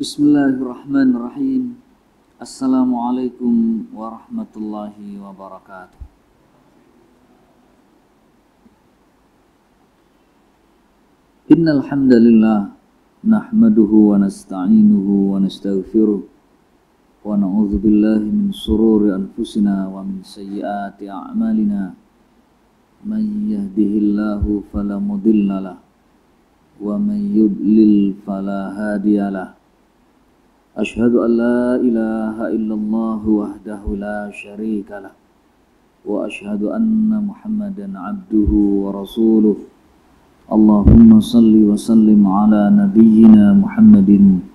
Bismillahirrahmanirrahim. Assalamualaikum warahmatullahi wabarakatuh. Innal hamdalillah nahmaduhu wa nasta'inuhu wa nastaghfiruh wa na'udzu billahi min shururi anfusina wa min sayyiati a'malina. Man yahdihillahu fala mudhillalah wa man yudlil fala hadiyalah. Asyhadu an la ilaha illallah wahdahu la syarika lah wa asyhadu anna Muhammadan abduhu wa rasuluh. Allahumma salli wa sallim ala nabiyyina Muhammadin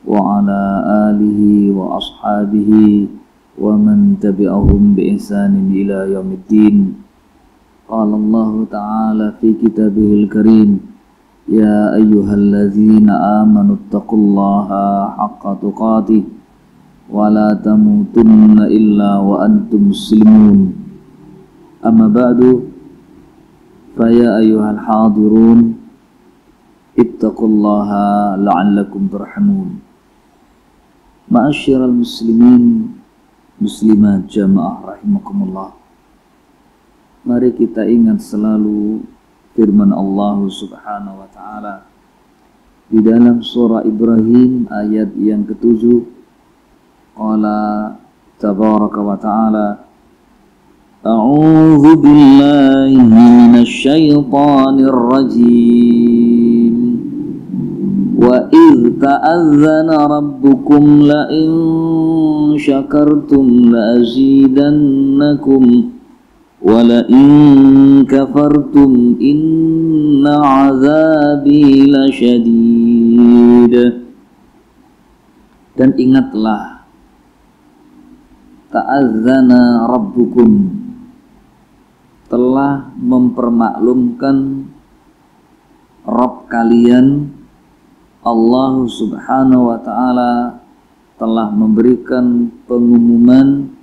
wa ala alihi wa ashabihi wa man tabi'ahum bi ihsanin ila yaumiddin. Qala Allah ta'ala fi kitabihil karim, ya ayyuhalladzina amanu taqullaha haqqa tuqatih wa la tamutunna illa wa antum muslimun. Amma ba'du, fa ya ayyuhal hadirun ittaqullaha la'allakum turhamun. Ma'asyiral muslimin muslimat jamaah rahimakumullah, mari kita ingat selalu firman Allah Subhanahu wa ta'ala di dalam surah Ibrahim ayat yang ke-7. Qala tabaraka wa ta'ala, a'udzu billahi minasy syaithanir rajim. Wa idz ta'azzana rabbukum la in syakartum la azidannakum wala in kafartum inna azabi lasyadid. Dan ingatlah, ta'azzana rabbukum, telah mempermaklumkan Rabb kalian, Allah Subhanahu wa ta'ala telah memberikan pengumuman,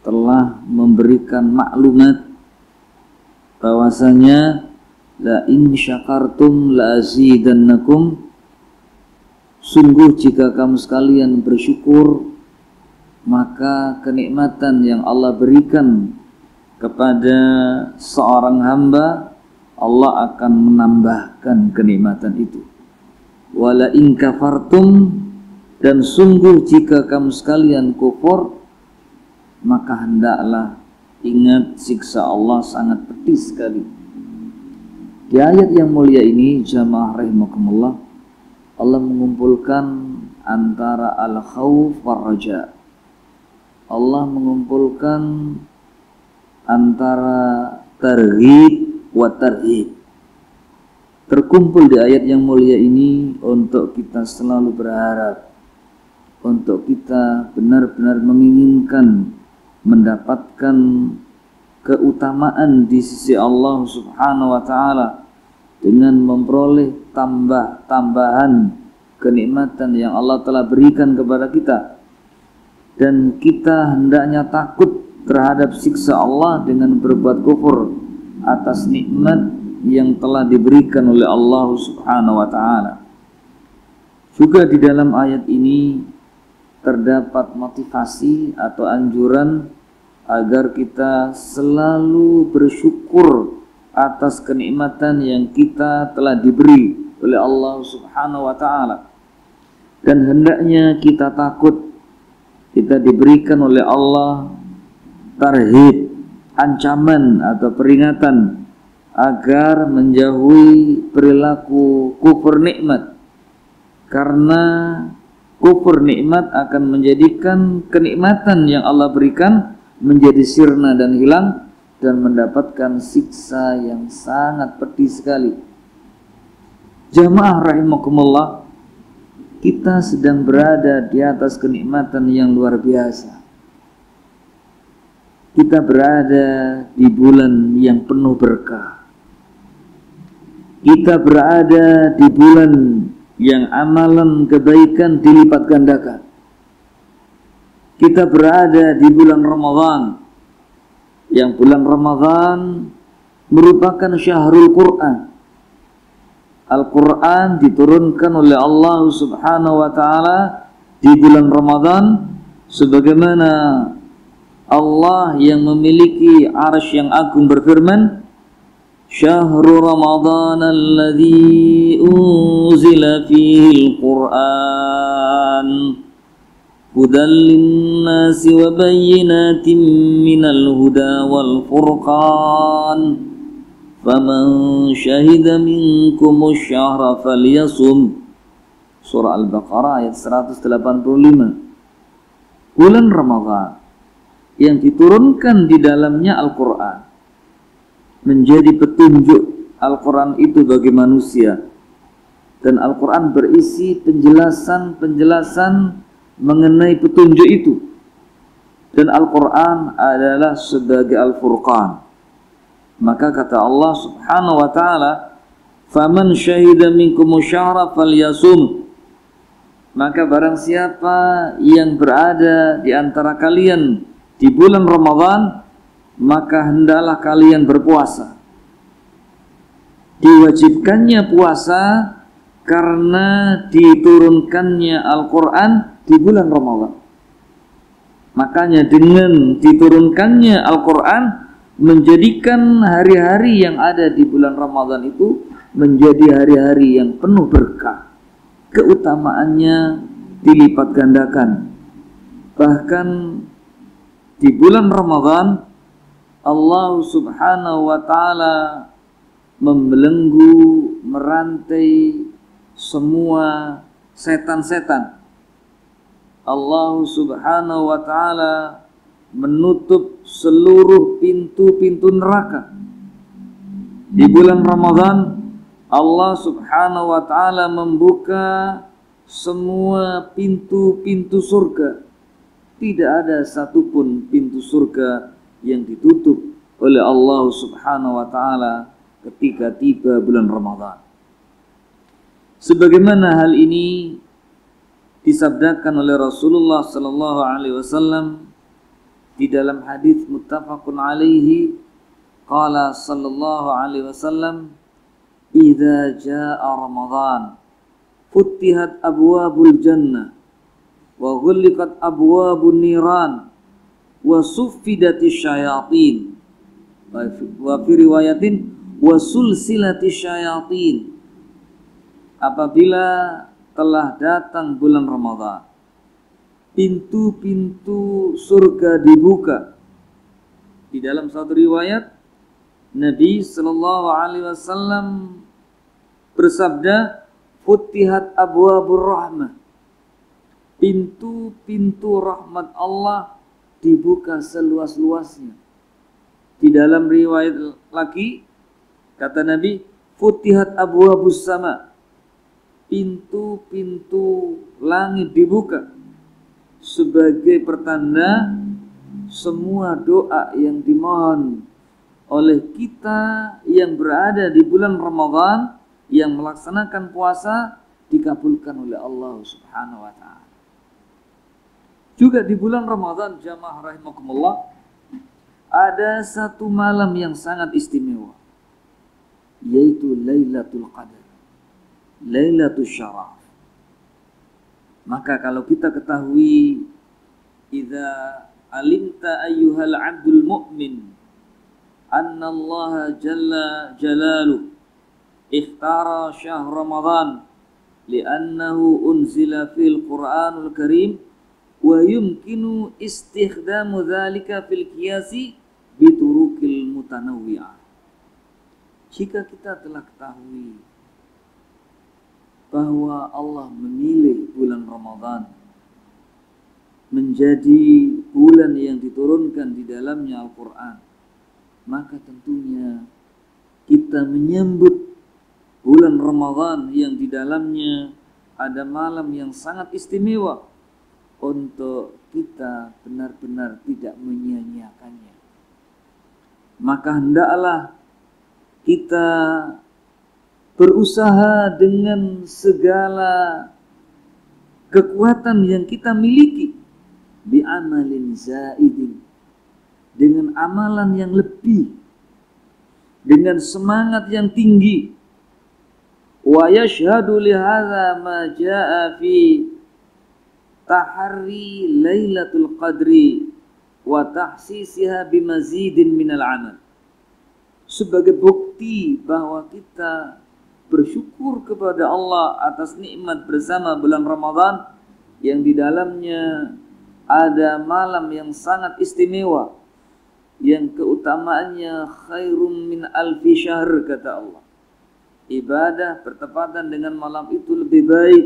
telah memberikan maklumat bahwasanya la in syakartum la azidannakum, sungguh jika kamu sekalian bersyukur maka kenikmatan yang Allah berikan kepada seorang hamba, Allah akan menambahkan kenikmatan itu. Wala in kafartum, dan sungguh jika kamu sekalian kufur maka hendaklah ingat siksa Allah sangat pedih sekali. Di ayat yang mulia ini jamaah rahimakumullah, Allah mengumpulkan antara al-khauf war raja. Allah mengumpulkan antara targhib wa tarhib. Terkumpul di ayat yang mulia ini untuk kita selalu berharap, untuk kita benar-benar menginginkan mendapatkan keutamaan di sisi Allah Subhanahu wa ta'ala dengan memperoleh tambahan kenikmatan yang Allah telah berikan kepada kita, dan kita hendaknya takut terhadap siksa Allah dengan berbuat kufur atas nikmat yang telah diberikan oleh Allah Subhanahu wa ta'ala. Juga di dalam ayat ini terdapat motivasi atau anjuran agar kita selalu bersyukur atas kenikmatan yang kita telah diberi oleh Allah Subhanahu wa ta'ala, dan hendaknya kita takut kita diberikan oleh Allah tarhib, ancaman atau peringatan agar menjauhi perilaku kufur nikmat, karena kufur nikmat akan menjadikan kenikmatan yang Allah berikan menjadi sirna dan hilang, dan mendapatkan siksa yang sangat pedih sekali. Jamaah rahimakumullah, kita sedang berada di atas kenikmatan yang luar biasa. Kita berada di bulan yang penuh berkah. Kita berada di bulan yang amalan kebaikan dilipat gandakan. Kita berada di bulan Ramadan, yang bulan Ramadan merupakan syahrul Quran, Al-Quran diturunkan oleh Allah Subhanahu wa Ta'ala di bulan Ramadan, sebagaimana Allah yang memiliki arsy yang agung berfirman, Syahrul Ramadan alladzi unzila fihi al-Quran hudan lin-nasi wa bayyinatin minal huda wal furqan faman syahida minkumus syahra falyasum. Surah Al-Baqarah ayat 185. Bulan Ramadan yang diturunkan di dalamnya Al-Quran menjadi petunjuk. Al-Quran itu bagi manusia, dan Al-Quran berisi penjelasan-penjelasan mengenai petunjuk itu. Dan Al-Quran adalah sebagai Al-Furqan. Maka kata Allah Subhanahu wa Ta'ala, faman syahida minkumus syahra falyasum. Maka barang siapa yang berada di antara kalian di bulan Ramadan, maka hendaklah kalian berpuasa. Diwajibkannya puasa karena diturunkannya Al-Quran di bulan Ramadan. Makanya dengan diturunkannya Al-Quran menjadikan hari-hari yang ada di bulan Ramadan itu menjadi hari-hari yang penuh berkah. Keutamaannya dilipat gandakan. Bahkan di bulan Ramadan Allah Subhanahu wa Ta'ala membelenggu, merantai semua setan-setan. Allah Subhanahu wa Ta'ala menutup seluruh pintu-pintu neraka. Di bulan Ramadan Allah Subhanahu wa Ta'ala membuka semua pintu-pintu surga. Tidak ada satupun pintu surga yang ditutup oleh Allah Subhanahu wa Ta'ala ketika tiba bulan Ramadan. Sebagaimana hal ini disabdakan oleh Rasulullah sallallahu alaihi wasallam di dalam hadis muttafaqun alaihi, qala sallallahu alaihi wasallam, idza jaa Ramadan futihat abwabul jannah wa ghulliqat abwabun niran wa suffidatis syayatin wa fi riwayatin wa sulsilatis syayatin. Apabila telah datang bulan Ramadan, pintu-pintu surga dibuka. Di dalam satu riwayat Nabi sallallahu alaihi wasallam bersabda, futihat abwabur rahmah, pintu-pintu rahmat Allah dibuka seluas-luasnya. Di dalam riwayat lagi kata Nabi, futihat abwabus sama, pintu-pintu langit dibuka sebagai pertanda semua doa yang dimohon oleh kita yang berada di bulan Ramadan yang melaksanakan puasa dikabulkan oleh Allah Subhanahu wa Ta'ala. Juga di bulan Ramadan, jamaah rahimakumullah, ada satu malam yang sangat istimewa, yaitu Lailatul Qadar, Lailatul Syaraf. Maka kalau kita ketahui, idza alimta ayyuhal abdul mu'min anna Allah jalla jalaluhu ikhtara syahr Ramadan li'annahu unzila fil Qur'anul Karim wa yumkinu istikhdamu dzalika fil qiyasi biturukil mutanawwi'ah. Jika kita telah ketahui bahwa Allah memilih bulan Ramadan menjadi bulan yang diturunkan di dalamnya Al-Quran, maka tentunya kita menyambut bulan Ramadan yang di dalamnya ada malam yang sangat istimewa untuk kita benar-benar tidak menyia-nyiakannya. Maka hendaklah kita berusaha dengan segala kekuatan yang kita miliki, bi'amalin zaidin, dengan amalan yang lebih, dengan semangat yang tinggi, Wa yashhadu li hadza ma jaa fi tahri Lailatul Qadri wa tahsisiha bimazidin minal amal. Sebagai bukti bahwa kita bersyukur kepada Allah atas nikmat bersama bulan Ramadan yang di dalamnya ada malam yang sangat istimewa, yang keutamaannya khairum min alfi syahr, kata Allah. Ibadah bertepatan dengan malam itu lebih baik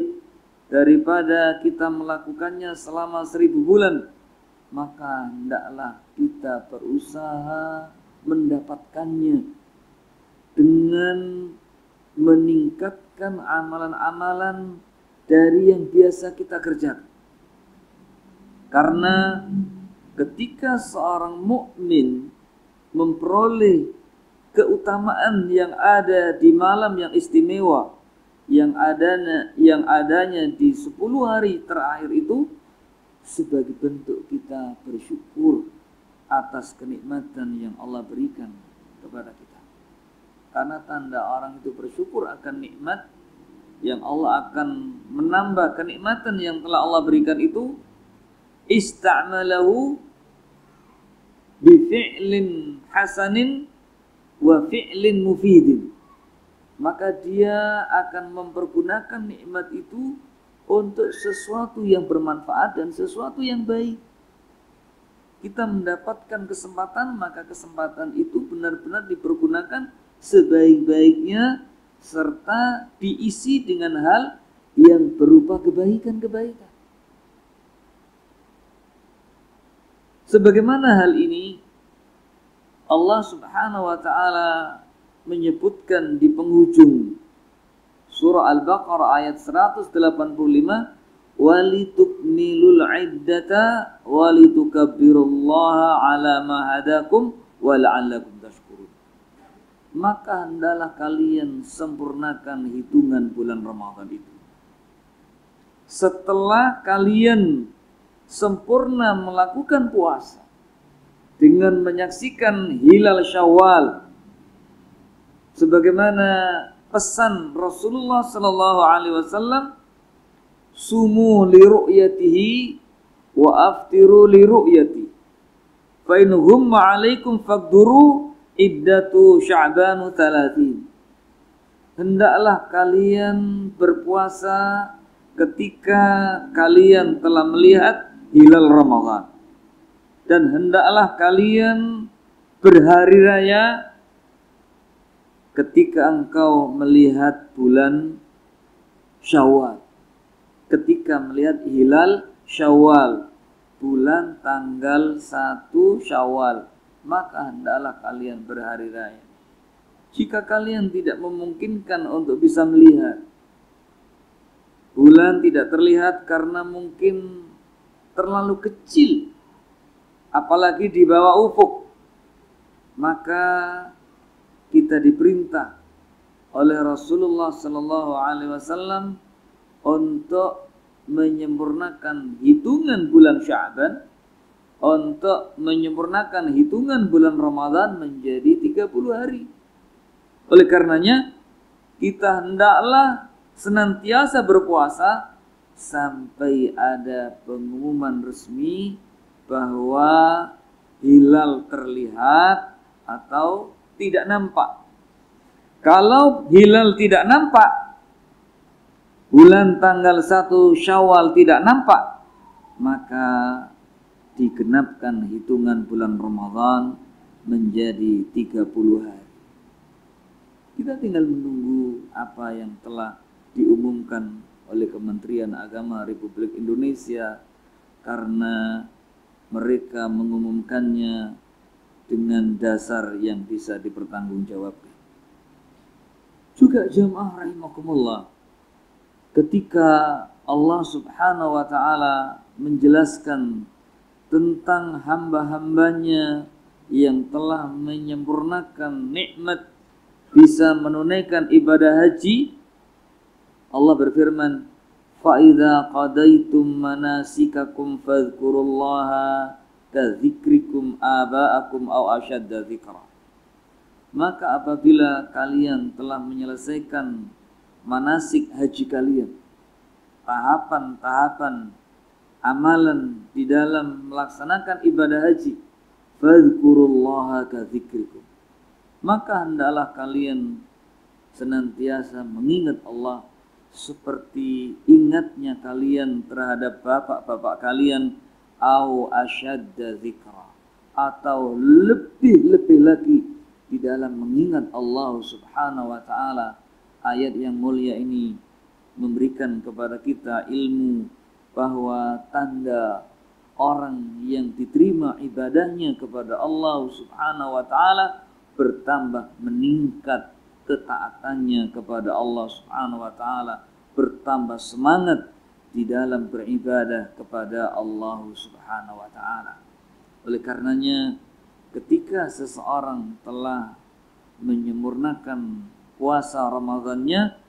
daripada kita melakukannya selama 1000 bulan. Maka hendaklah kita berusaha mendapatkannya dengan meningkatkan amalan-amalan dari yang biasa kita kerjakan. Karena ketika seorang mukmin memperoleh keutamaan yang ada di malam yang istimewa, yang adanya di 10 hari terakhir itu, sebagai bentuk kita bersyukur atas kenikmatan yang Allah berikan kepada kita. Karena tanda orang itu bersyukur akan nikmat yang Allah akan menambah kenikmatan yang telah Allah berikan itu, ista'malahu bi fi'lin hasanin wa fi'lin mufidin. Maka dia akan mempergunakan nikmat itu untuk sesuatu yang bermanfaat dan sesuatu yang baik. Kita mendapatkan kesempatan, maka kesempatan itu benar-benar dipergunakan sebaik-baiknya serta diisi dengan hal yang berupa kebaikan-kebaikan. Sebagaimana hal ini Allah Subhanahu wa taala menyebutkan di penghujung surah Al-Baqarah ayat 185, walitukmilul iddata walitukabbirullaha ala ma hadakum wa la'allakum tashkurun. Maka hendaklah kalian sempurnakan hitungan bulan Ramadan itu. Setelah kalian sempurna melakukan puasa dengan menyaksikan hilal Syawal, sebagaimana pesan Rasulullah sallallahu alaihi wasallam, sumu li ru'yatihi wa aftiru li ru'yati fa in humma 'alaikum faqduru iddatu sya'banu 30. Hendaklah kalian berpuasa ketika kalian telah melihat hilal Ramadan, dan hendaklah kalian berhari raya ketika engkau melihat bulan Syawal. Ketika melihat hilal Syawal, bulan tanggal 1 Syawal, maka hendaklah kalian berhari raya. Jika kalian tidak memungkinkan untuk bisa melihat, bulan tidak terlihat karena mungkin terlalu kecil, apalagi di bawah ufuk, maka kita diperintah oleh Rasulullah sallallahu alaihi wasallam untuk menyempurnakan hitungan bulan Sya'ban, untuk menyempurnakan hitungan bulan Ramadan menjadi 30 hari. Oleh karenanya kita hendaklah senantiasa berpuasa sampai ada pengumuman resmi bahwa hilal terlihat atau tidak nampak. Kalau hilal tidak nampak, bulan tanggal 1 Syawal tidak nampak, maka digenapkan hitungan bulan Ramadan menjadi 30 hari. Kita tinggal menunggu apa yang telah diumumkan oleh Kementerian Agama Republik Indonesia, karena mereka mengumumkannya dengan dasar yang bisa dipertanggungjawabkan. Juga jamaah rahimakumullah, ketika Allah Subhanahu wa taala menjelaskan tentang hamba-hambanya yang telah menyempurnakan nikmat bisa menunaikan ibadah haji, Allah berfirman, فَإِذَا قَضَيْتُمْ مَنَاسِكَكُمْ فَاذْكُرُوا اللَّهَ كَذِكْرِكُمْ آبَاءَكُمْ أَوْ أَشَدَّ ذِكْرًا. Maka apabila kalian telah menyelesaikan manasik haji kalian, tahapan-tahapan amalan di dalam melaksanakan ibadah haji, fadhkurullaha kadzikrikum, maka hendaklah kalian senantiasa mengingat Allah seperti ingatnya kalian terhadap bapak-bapak kalian, au asyadda dzikra, atau lebih lagi di dalam mengingat Allah Subhanahu wa taala. Ayat yang mulia ini memberikan kepada kita ilmu bahwa tanda orang yang diterima ibadahnya kepada Allah Subhanahu wa taala bertambah meningkat ketaatannya kepada Allah Subhanahu wa taala, bertambah semangat di dalam beribadah kepada Allah Subhanahu wa taala. Oleh karenanya ketika seseorang telah menyempurnakan puasa Ramadannya,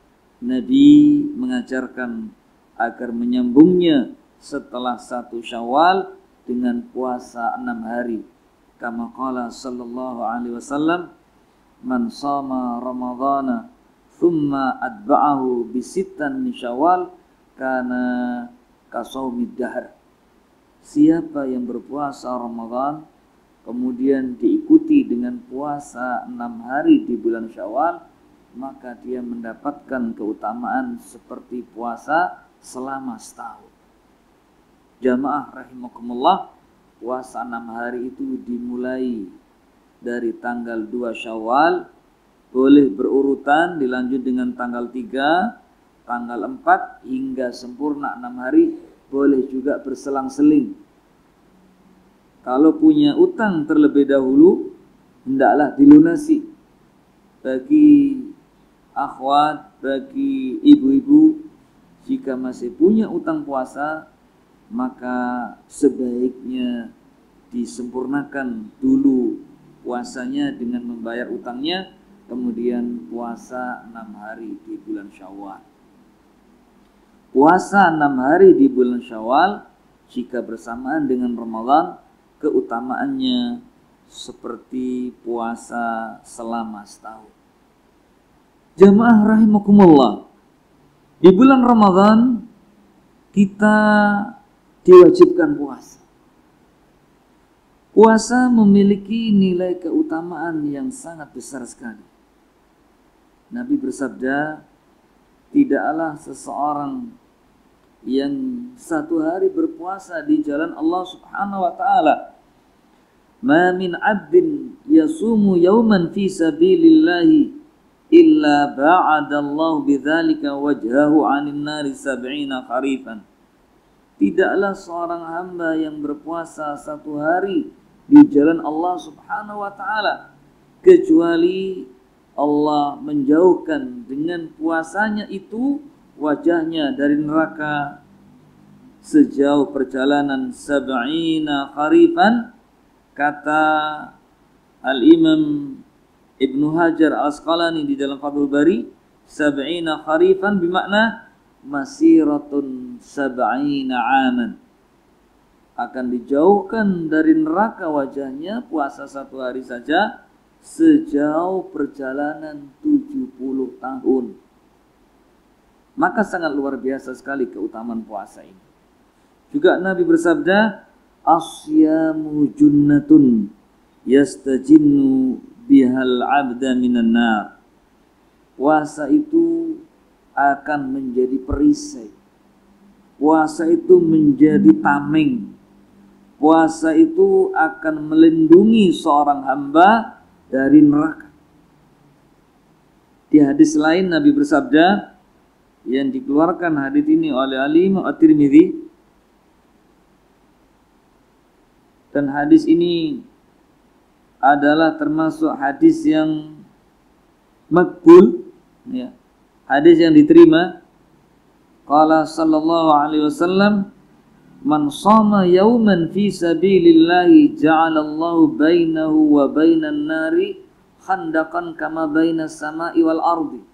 Nabi mengajarkan agar menyambungnya setelah 1 Syawal dengan puasa 6 hari. Kama qala sallallahu alaihi wasallam, man shama ramadhana thumma atba'ahu bisittan min Syawal kana kasaumid dahr. Siapa yang berpuasa Ramadan kemudian diikuti dengan puasa 6 hari di bulan Syawal, maka dia mendapatkan keutamaan seperti puasa selama setahun. Jamaah rahimakumullah, puasa 6 hari itu dimulai dari tanggal 2 Syawal, boleh berurutan, dilanjut dengan tanggal 3, tanggal 4 hingga sempurna 6 hari, boleh juga berselang-seling. Kalau punya utang terlebih dahulu, hendaklah dilunasi. Bagi akhwat, bagi ibu-ibu, jika masih punya utang puasa, maka sebaiknya disempurnakan dulu puasanya dengan membayar utangnya, kemudian puasa 6 hari di bulan Syawal. Puasa 6 hari di bulan Syawal jika bersamaan dengan Ramadan, keutamaannya seperti puasa selama setahun. Jamaah rahimakumullah, di bulan Ramadan kita diwajibkan puasa. Puasa memiliki nilai keutamaan yang sangat besar sekali. Nabi bersabda, tidaklah seseorang yang 1 hari berpuasa di jalan Allah Subhanahu wa taala, ma min 'abdin yasumu yawman fi sabilillahi illa ba'adallahu bidzalika wajhahu 'anil nari 70 kharifan. Tidaklah seorang hamba yang berpuasa 1 hari di jalan Allah Subhanahu wa taala kecuali Allah menjauhkan dengan puasanya itu wajahnya dari neraka sejauh perjalanan 70 kharifan. Kata Al-Imam Ibnu Hajar Al-Asqalani di dalam Fathul Bari, 70 kharifan bermakna masiratun 70 aman. Akan dijauhkan dari neraka wajahnya puasa 1 hari saja sejauh perjalanan 70 tahun. Maka sangat luar biasa sekali keutamaan puasa ini. Juga Nabi bersabda, asyamu junnatun yastajinnu bihal abda minan nar. Puasa itu akan menjadi perisai. Puasa itu menjadi tameng. Puasa itu akan melindungi seorang hamba dari neraka. Di hadis lain Nabi bersabda, yang dikeluarkan hadis ini oleh Imam At-Tirmidzi, dan hadis ini adalah termasuk hadis yang makbul, ya, hadis yang diterima. Qala sallallahu alaihi wasallam, man shama yawman fi sabilillahi ja'alallahu bainahu wa bainan nari khandaqan kama bainas sama'i wal ardi.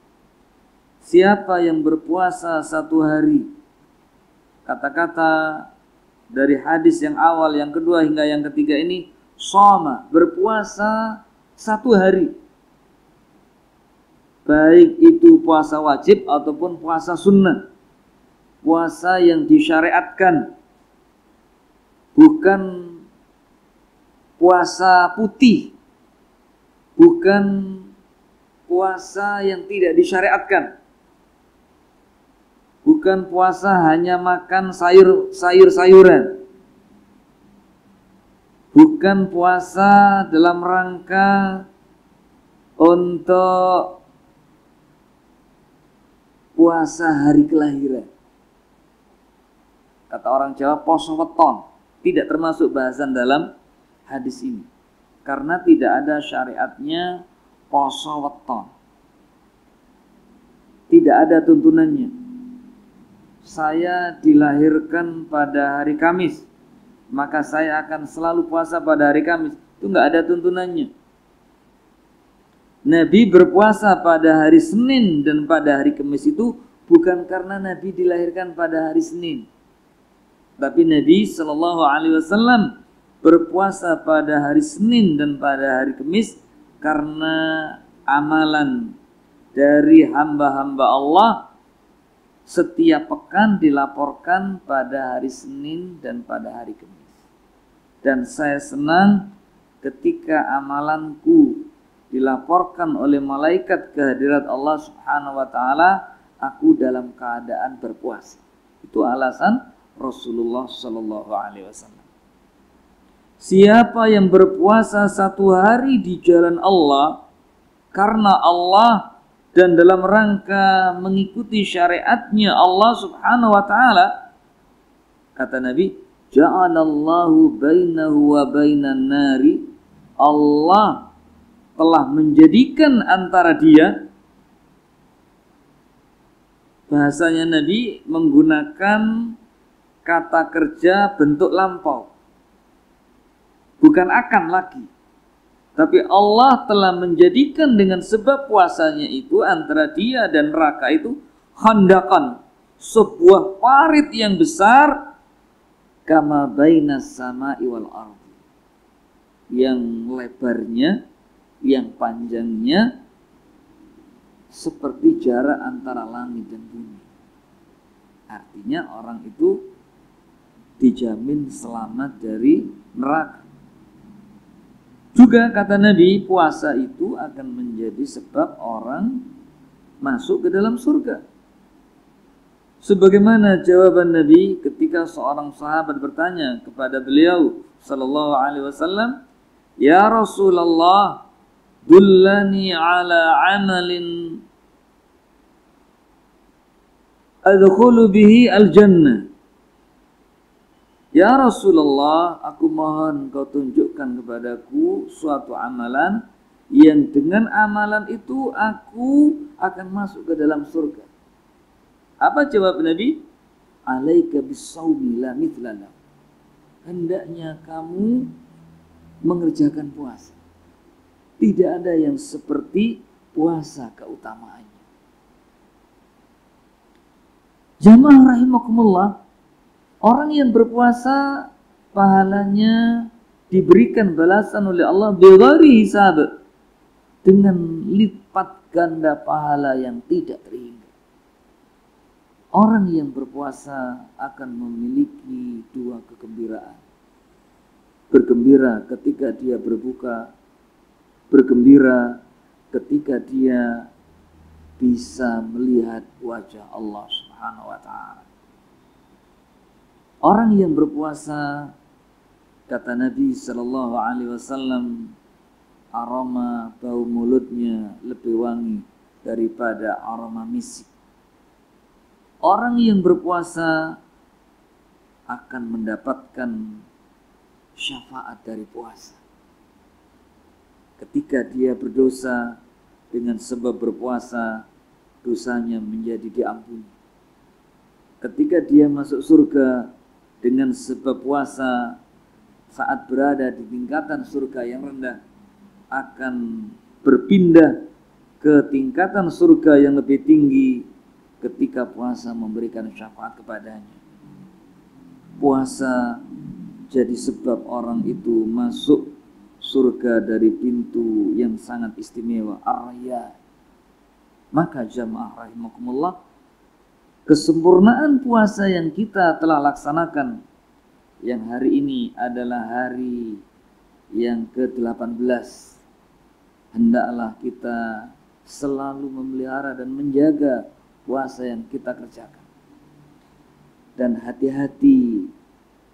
Siapa yang berpuasa 1 hari, kata-kata dari hadis yang awal, yang kedua hingga yang ketiga ini, shoma, berpuasa 1 hari, baik itu puasa wajib ataupun puasa sunnah, puasa yang disyariatkan, bukan puasa putih, bukan puasa yang tidak disyariatkan, bukan puasa hanya makan sayur-sayuran, bukan puasa dalam rangka untuk puasa hari kelahiran. Kata orang Jawa, poso weton, tidak termasuk bahasan dalam hadis ini, karena tidak ada syariatnya poso weton, tidak ada tuntunannya. Saya dilahirkan pada hari Kamis, maka saya akan selalu puasa pada hari Kamis. Itu nggak ada tuntunannya. Nabi berpuasa pada hari Senin dan pada hari Kamis itu bukan karena Nabi dilahirkan pada hari Senin, tapi Nabi Shallallahu Alaihi Wasallam berpuasa pada hari Senin dan pada hari Kamis karena amalan dari hamba-hamba Allah setiap pekan dilaporkan pada hari Senin dan pada hari Kamis. Dan saya senang ketika amalanku dilaporkan oleh malaikat kehadirat Allah Subhanahu wa taala, aku dalam keadaan berpuasa. Itu alasan Rasulullah sallallahu alaihi wasallam. Siapa yang berpuasa satu hari di jalan Allah karena Allah dan dalam rangka mengikuti syariatnya Allah Subhanahu wa taala, kata Nabi, ja'alallahu bainahu wa bainan nari, Allah telah menjadikan antara dia, bahasanya Nabi menggunakan kata kerja bentuk lampau, bukan akan lagi, tapi Allah telah menjadikan dengan sebab puasanya itu antara dia dan neraka itu khandakan, sebuah parit yang besar, kama bainas sama'i wal ardi, yang lebarnya, yang panjangnya seperti jarak antara langit dan bumi. Artinya orang itu dijamin selamat dari neraka. Juga kata Nabi, puasa itu akan menjadi sebab orang masuk ke dalam surga. Sebagaimana jawaban Nabi ketika seorang sahabat bertanya kepada beliau sallallahu alaihi wasallam, "Ya Rasulullah, dullani ala amalin adkhulu bihi al-jannah." Ya Rasulullah, aku mohon kau tunjukkan kepadaku suatu amalan yang dengan amalan itu aku akan masuk ke dalam surga. Apa jawab Nabi? Alaika bis-shaumi la mithla lahu. Hendaknya kamu mengerjakan puasa. Tidak ada yang seperti puasa keutamaannya. Jamaah rahimakumullah, orang yang berpuasa pahalanya diberikan balasan oleh Allah bighairi hisab, dengan lipat ganda pahala yang tidak terhingga. Orang yang berpuasa akan memiliki dua kegembiraan. Bergembira ketika dia berbuka, bergembira ketika dia bisa melihat wajah Allah Subhanahu wa taala. Orang yang berpuasa, kata Nabi sallallahu alaihi wasallam, aroma bau mulutnya lebih wangi daripada aroma misik. Orang yang berpuasa akan mendapatkan syafaat dari puasa. Ketika dia berdosa, dengan sebab berpuasa, dosanya menjadi diampuni. Ketika dia masuk surga, dengan sebab puasa, saat berada di tingkatan surga yang rendah, akan berpindah ke tingkatan surga yang lebih tinggi ketika puasa memberikan syafaat kepadanya. Puasa jadi sebab orang itu masuk surga dari pintu yang sangat istimewa, ar-rayyan. Maka jamaah rahimakumullah, kesempurnaan puasa yang kita telah laksanakan, yang hari ini adalah hari yang ke-18, hendaklah kita selalu memelihara dan menjaga puasa yang kita kerjakan. Dan hati-hati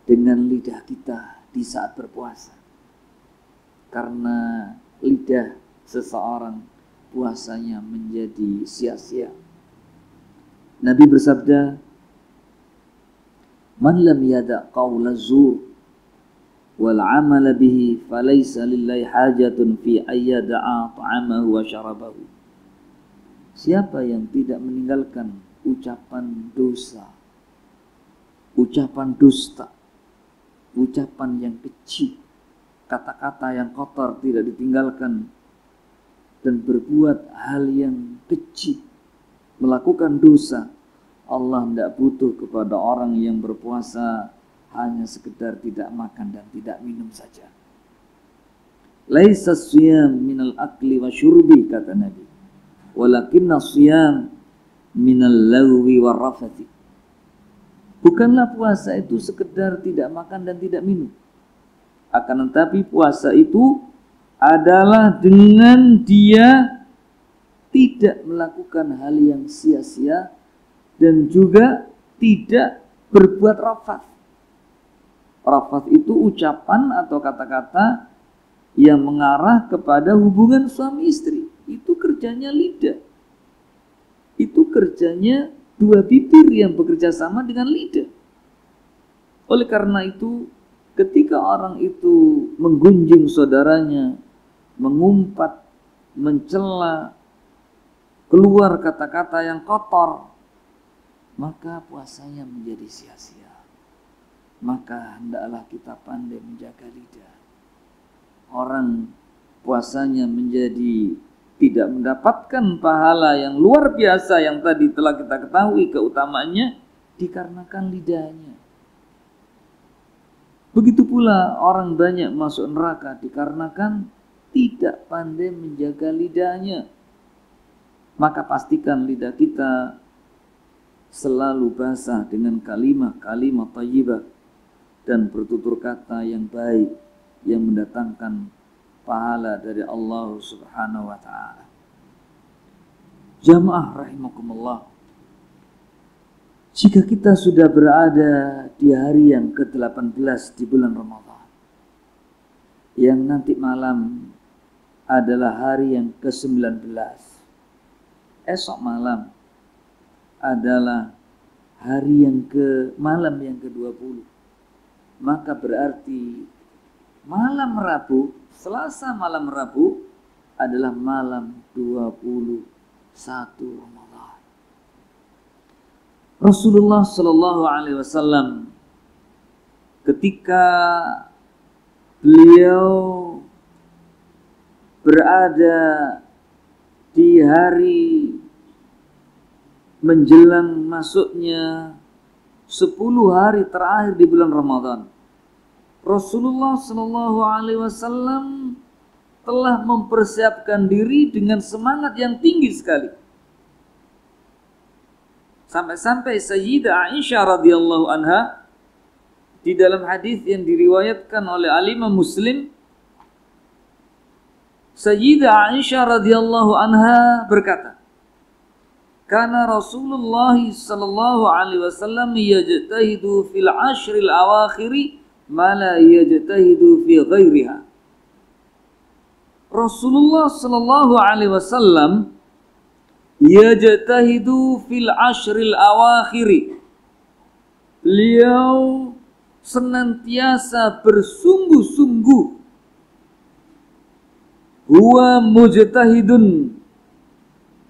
dengan lidah kita di saat berpuasa, karena lidah seseorang puasanya menjadi sia-sia. Nabi bersabda, "Man lam yada' qawla zur wal 'amala bihi falaysa lillahi hajatun fi ayyada'a ta'amahu wa syarabahu." Siapa yang tidak meninggalkan ucapan dosa, ucapan dusta, ucapan yang keji, kata-kata yang kotor tidak ditinggalkan, dan berbuat hal yang keji, melakukan dosa, Allah tidak butuh kepada orang yang berpuasa hanya sekedar tidak makan dan tidak minum saja. Laisa siyam minal akli wa syurbi, kata Nabi, walakinna siyam minal lagwi wa rafathi. Bukanlah puasa itu sekedar tidak makan dan tidak minum, akan tetapi puasa itu adalah dengan dia tidak melakukan hal yang sia-sia dan juga tidak berbuat rafat. Rafat itu ucapan atau kata-kata yang mengarah kepada hubungan suami istri. Itu kerjanya lidah. Itu kerjanya dua bibir yang bekerja sama dengan lidah. Oleh karena itu, ketika orang itu menggunjing saudaranya, mengumpat, mencela, keluar kata-kata yang kotor, maka puasanya menjadi sia-sia. Maka hendaklah kita pandai menjaga lidah. Orang puasanya menjadi tidak mendapatkan pahala yang luar biasa yang tadi telah kita ketahui keutamaannya dikarenakan lidahnya. Begitu pula orang banyak masuk neraka dikarenakan tidak pandai menjaga lidahnya. Maka pastikan lidah kita selalu basah dengan kalimat thayyibah dan bertutur kata yang baik yang mendatangkan pahala dari Allah Subhanahu wa ta'ala. Jamaah rahimakumullah, jika kita sudah berada di hari yang ke-18 di bulan Ramadan, yang nanti malam adalah hari yang ke-19, esok malam adalah hari malam yang ke-20, maka berarti malam Rabu, Selasa malam Rabu adalah malam 21 Ramadan. Rasulullah Shallallahu Alaihi Wasallam ketika beliau berada di hari menjelang masuknya 10 hari terakhir di bulan Ramadan, Rasulullah Shallallahu Alaihi Wasallam telah mempersiapkan diri dengan semangat yang tinggi sekali. Sampai-sampai Sayyidah Aisyah radhiyallahu anha di dalam hadis yang diriwayatkan oleh Al-Imam Muslim, Sayyidah Aisyah radhiyallahu anha berkata, "Kana Rasulullah sallallahu alaihi wasallam yajtahidu fil ashril awakhiri ma la yajtahidu fi ghairiha." Rasulullah sallallahu alaihi wasallam yajtahidu fil ashril awakhiri. Beliau senantiasa bersungguh-sungguh. Huwa mujtahidun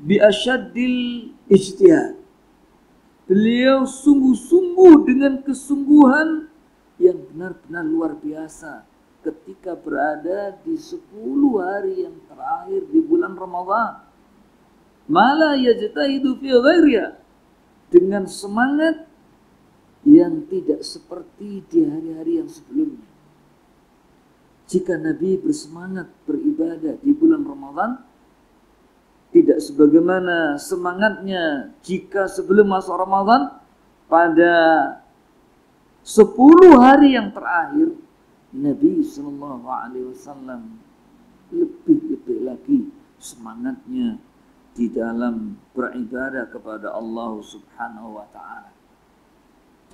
bi asyaddil ijtihad. Beliau sungguh-sungguh dengan kesungguhan yang benar-benar luar biasa ketika berada di 10 hari yang terakhir di bulan Ramadan. Mala yajtahidu fi ghairiha, dengan semangat yang tidak seperti di hari-hari yang sebelumnya. Jika Nabi bersemangat beribadah di bulan Ramadan, tidak sebagaimana semangatnya jika sebelum masuk Ramadan pada 10 hari yang terakhir Nabi Sallallahu Alaihi Wasallam lebih lagi semangatnya di dalam beribadah kepada Allah Subhanahu Wa Taala.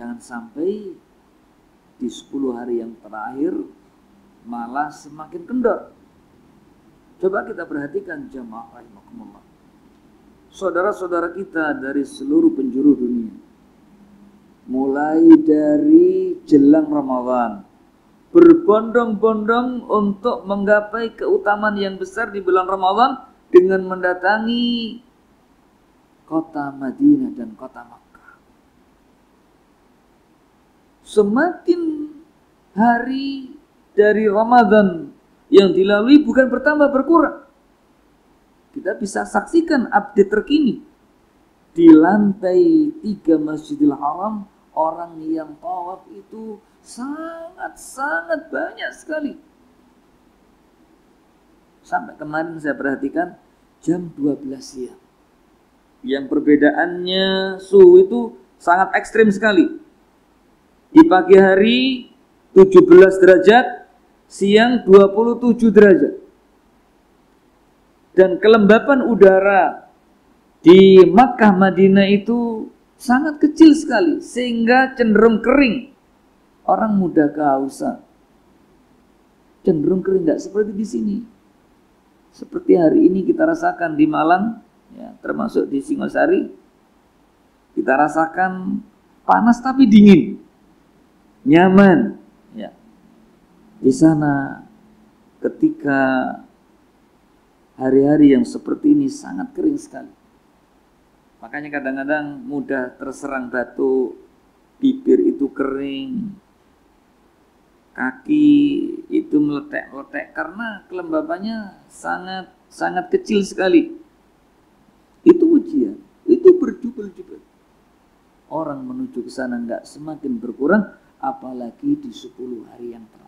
Jangan sampai di 10 hari yang terakhir malah semakin kendor. Coba kita perhatikan jamaah rahimakumullah. Saudara-saudara kita dari seluruh penjuru dunia, mulai dari jelang Ramadan, berbondong-bondong untuk menggapai keutamaan yang besar di bulan Ramadan dengan mendatangi kota Madinah dan kota Makkah. Semakin hari dari Ramadan yang dilalui bukan bertambah, berkurang. Kita bisa saksikan update terkini. Di lantai 3 Masjidil Haram, orang yang tawaf itu sangat banyak sekali. Sampai kemarin saya perhatikan jam 12 siang. Yang perbedaannya suhu itu sangat ekstrim sekali. Di pagi hari 17 derajat, siang 27 derajat. Dan kelembapan udara di Makkah Madinah itu sangat kecil sekali sehingga cenderung kering. Orang mudah kehausan. Cenderung kering, tidak seperti di sini. Seperti hari ini kita rasakan di Malang, ya, termasuk di Singosari, kita rasakan panas tapi dingin, nyaman. Ya. Di sana ketika hari-hari yang seperti ini sangat kering sekali. Makanya kadang-kadang mudah terserang batuk, bibir itu kering, kaki itu meletek-letek karena kelembabannya sangat kecil sekali. Itu ujian, itu berjubel-jubel. Orang menuju ke sana enggak semakin berkurang, apalagi di 10 hari yang terakhir.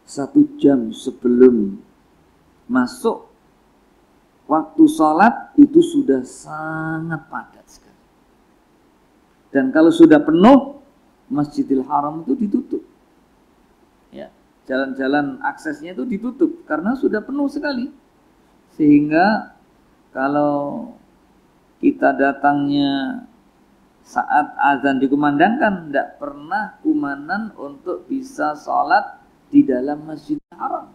1 jam sebelum masuk waktu sholat itu sudah sangat padat sekali. Dan kalau sudah penuh, Masjidil Haram itu ditutup. Ya, jalan-jalan aksesnya itu ditutup karena sudah penuh sekali. Sehingga kalau kita datangnya saat azan dikumandangkan, tidak pernah kumanan untuk bisa sholat di dalam Masjidil Haram.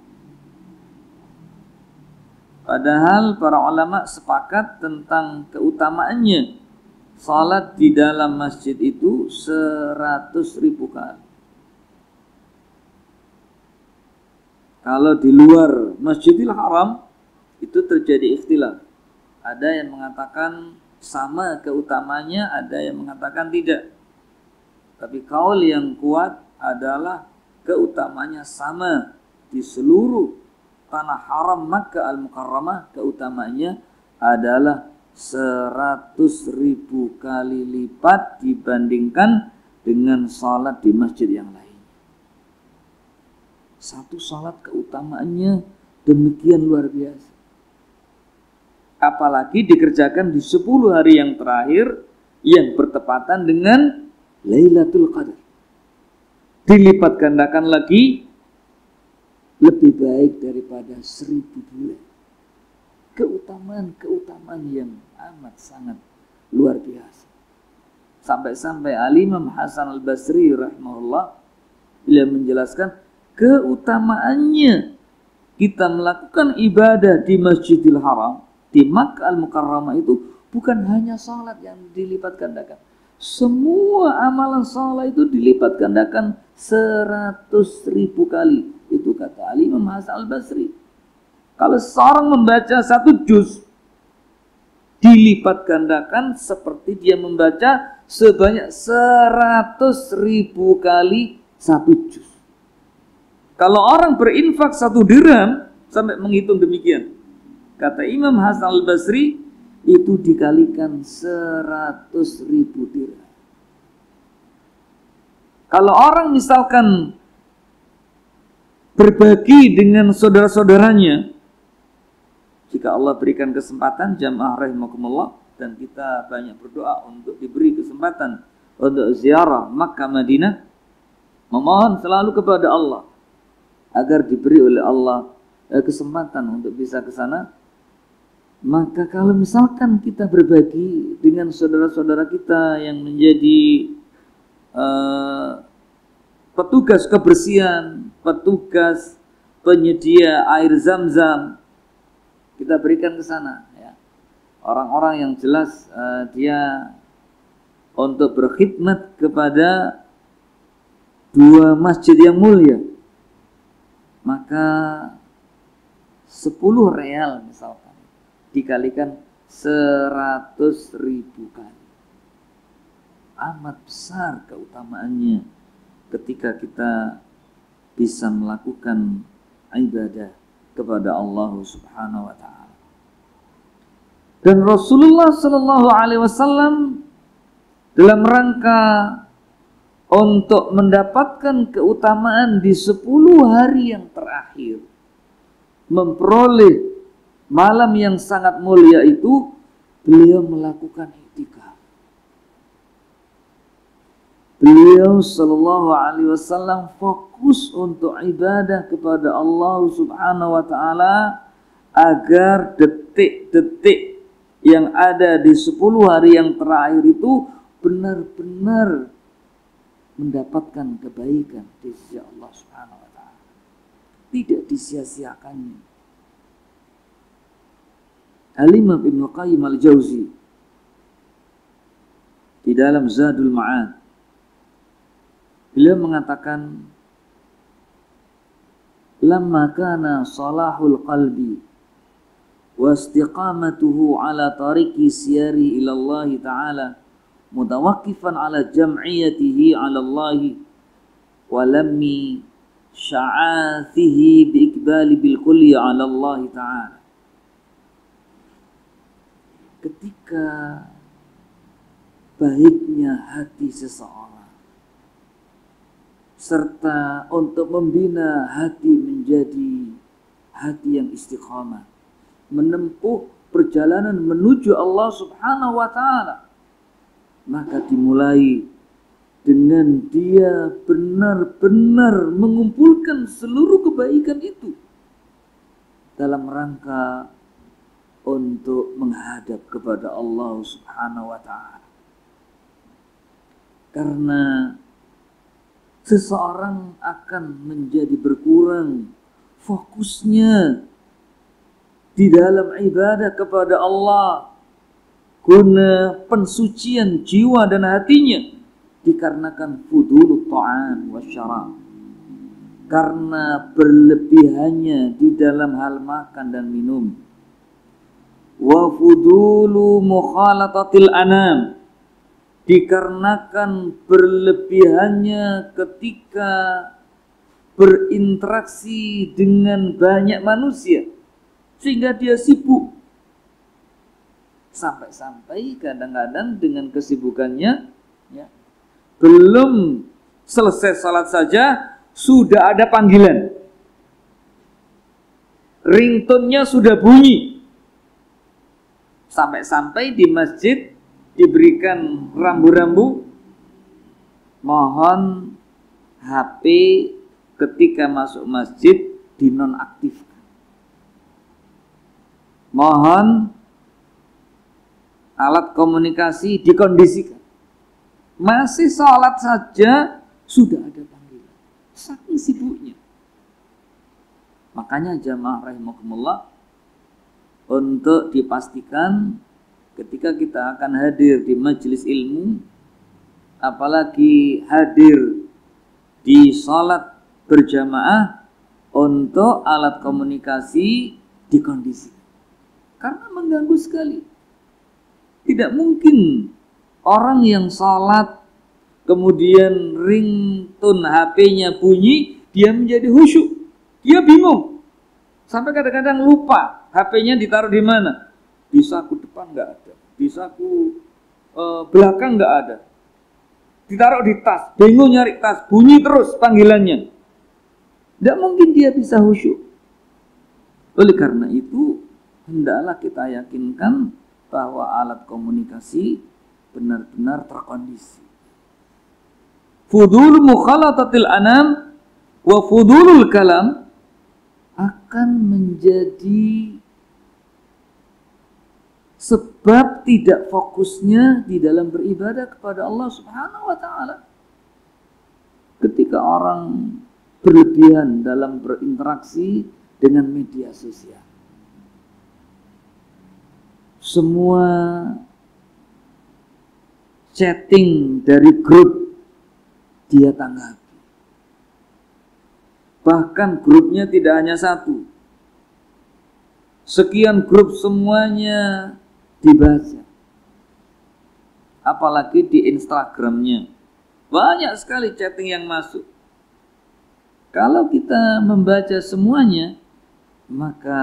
Padahal para ulama sepakat tentang keutamaannya. Salat di dalam masjid itu 100.000 kali. Kalau di luar Masjidil Haram itu terjadi ikhtilaf. Ada yang mengatakan sama keutamanya, ada yang mengatakan tidak. Tapi kaul yang kuat adalah keutamanya sama di seluruh tanah haram Makkah Al-Mukarramah. Keutamanya adalah 100.000 kali lipat dibandingkan dengan salat di masjid yang lain. Satu salat keutamaannya demikian luar biasa. Apalagi dikerjakan di 10 hari yang terakhir yang bertepatan dengan Lailatul Qadar. Dilipat gandakan lagi, lebih baik daripada 1000 bulan. Keutamaan yang amat sangat luar biasa. Sampai-sampai Al-Imam Hasan Al-Basri rahimahullah beliau menjelaskan keutamaannya kita melakukan ibadah di Masjidil Haram, di Makkah Al-Mukarramah itu bukan hanya salat yang dilipat gandakan. Semua amalan salat itu dilipat gandakan 100.000 kali. Itu kata Al-Imam Hasan Al-Basri. Kalau seorang membaca 1 juz, dilipat gandakan seperti dia membaca sebanyak 100.000 kali 1 juz. Kalau orang berinfak 1 dirham, sampai menghitung demikian, kata Imam Hasan Al-Basri, itu dikalikan 100.000 dirham. Kalau orang misalkan berbagi dengan saudara-saudaranya, Jika Allah berikan kesempatan, jamaah rahimakumullah, dan kita banyak berdoa untuk diberi kesempatan untuk ziarah Makkah Madinah, memohon selalu kepada Allah agar diberi oleh Allah kesempatan untuk bisa ke sana. Maka kalau misalkan kita berbagi dengan saudara-saudara kita yang menjadi petugas kebersihan, petugas penyedia air Zam-Zam, kita berikan ke sana, ya. Orang-orang yang jelas dia untuk berkhidmat kepada dua masjid yang mulia, maka 10 real misalkan dikalikan 100.000 kali, amat besar keutamaannya ketika kita bisa melakukan ibadah kepada Allah Subhanahu wa taala. Dan Rasulullah sallallahu alaihi wasallam dalam rangka untuk mendapatkan keutamaan di 10 hari yang terakhir, memperoleh malam yang sangat mulia itu, beliau melakukan i'tikaf. Beliau sallallahu alaihi wasallam fokus untuk ibadah kepada Allah Subhanahu wa taala agar detik-detik yang ada di 10 hari yang terakhir itu benar-benar mendapatkan kebaikan di sisi Allah Subhanahu wa taala. Tidak disia-siakannya. Al-Imam Ibnu Qayyim Al-Jauzi di dalam Zadul Ma'ad, beliau mengatakan, lamma kana salahul qalbi wa istiqamatuhu ala tariqi siyari ila Allah ta'ala mutawaqqifan ala jam'iyatihi ala Allah wa lammi sya'athihi bi ikbali bil kulli ala Allah ta'ala. Ketika baiknya hati seseorang, serta untuk membina hati menjadi hati yang istiqamah, menempuh perjalanan menuju Allah Subhanahu wa ta'ala, maka dimulai dengan dia benar-benar mengumpulkan seluruh kebaikan itu dalam rangka untuk menghadap kepada Allah Subhanahu wa ta'ala. Karena seseorang akan menjadi berkurang fokusnya di dalam ibadah kepada Allah guna pensucian jiwa dan hatinya, dikarenakan fudulut ta'am wa syarab, karena berlebihannya di dalam hal makan dan minum, wa fudulu mukhalatatil anam, dikarenakan berlebihannya ketika berinteraksi dengan banyak manusia sehingga dia sibuk, sampai-sampai kadang-kadang dengan kesibukannya, ya, belum selesai salat saja sudah ada panggilan, ringtone-nya sudah bunyi. Sampai-sampai di masjid diberikan rambu-rambu, mohon HP ketika masuk masjid dinonaktifkan, mohon alat komunikasi dikondisikan. Masih sholat saja sudah ada panggilan, saking sibuknya. Makanya jamaah rahimakumullah, untuk dipastikan ketika kita akan hadir di majelis ilmu, apalagi hadir di sholat berjamaah, untuk alat komunikasi dikondisikan, karena mengganggu sekali. Tidak mungkin orang yang sholat kemudian ringtone HP-nya bunyi, dia menjadi khusyuk, dia bingung, sampai kadang-kadang lupa HP-nya ditaruh di mana. Di saku depan nggak ada, di saku belakang nggak ada, ditaruh di tas, bingung nyari tas, bunyi terus panggilannya. Tidak mungkin dia bisa khusyuk. Oleh karena itu, hendaklah kita yakinkan bahwa alat komunikasi benar-benar terkondisi. Fudul mukhalatatil anam wa fudulul kalam akan menjadi sebab tidak fokusnya di dalam beribadah kepada Allah Subhanahu wa taala. Ketika orang berlebihan dalam berinteraksi dengan media sosial. Semua chatting dari grup dia tanggapi. Bahkan grupnya tidak hanya satu. Sekian grup semuanya dibaca. Apalagi di Instagramnya. Banyak sekali chatting yang masuk. Kalau kita membaca semuanya, maka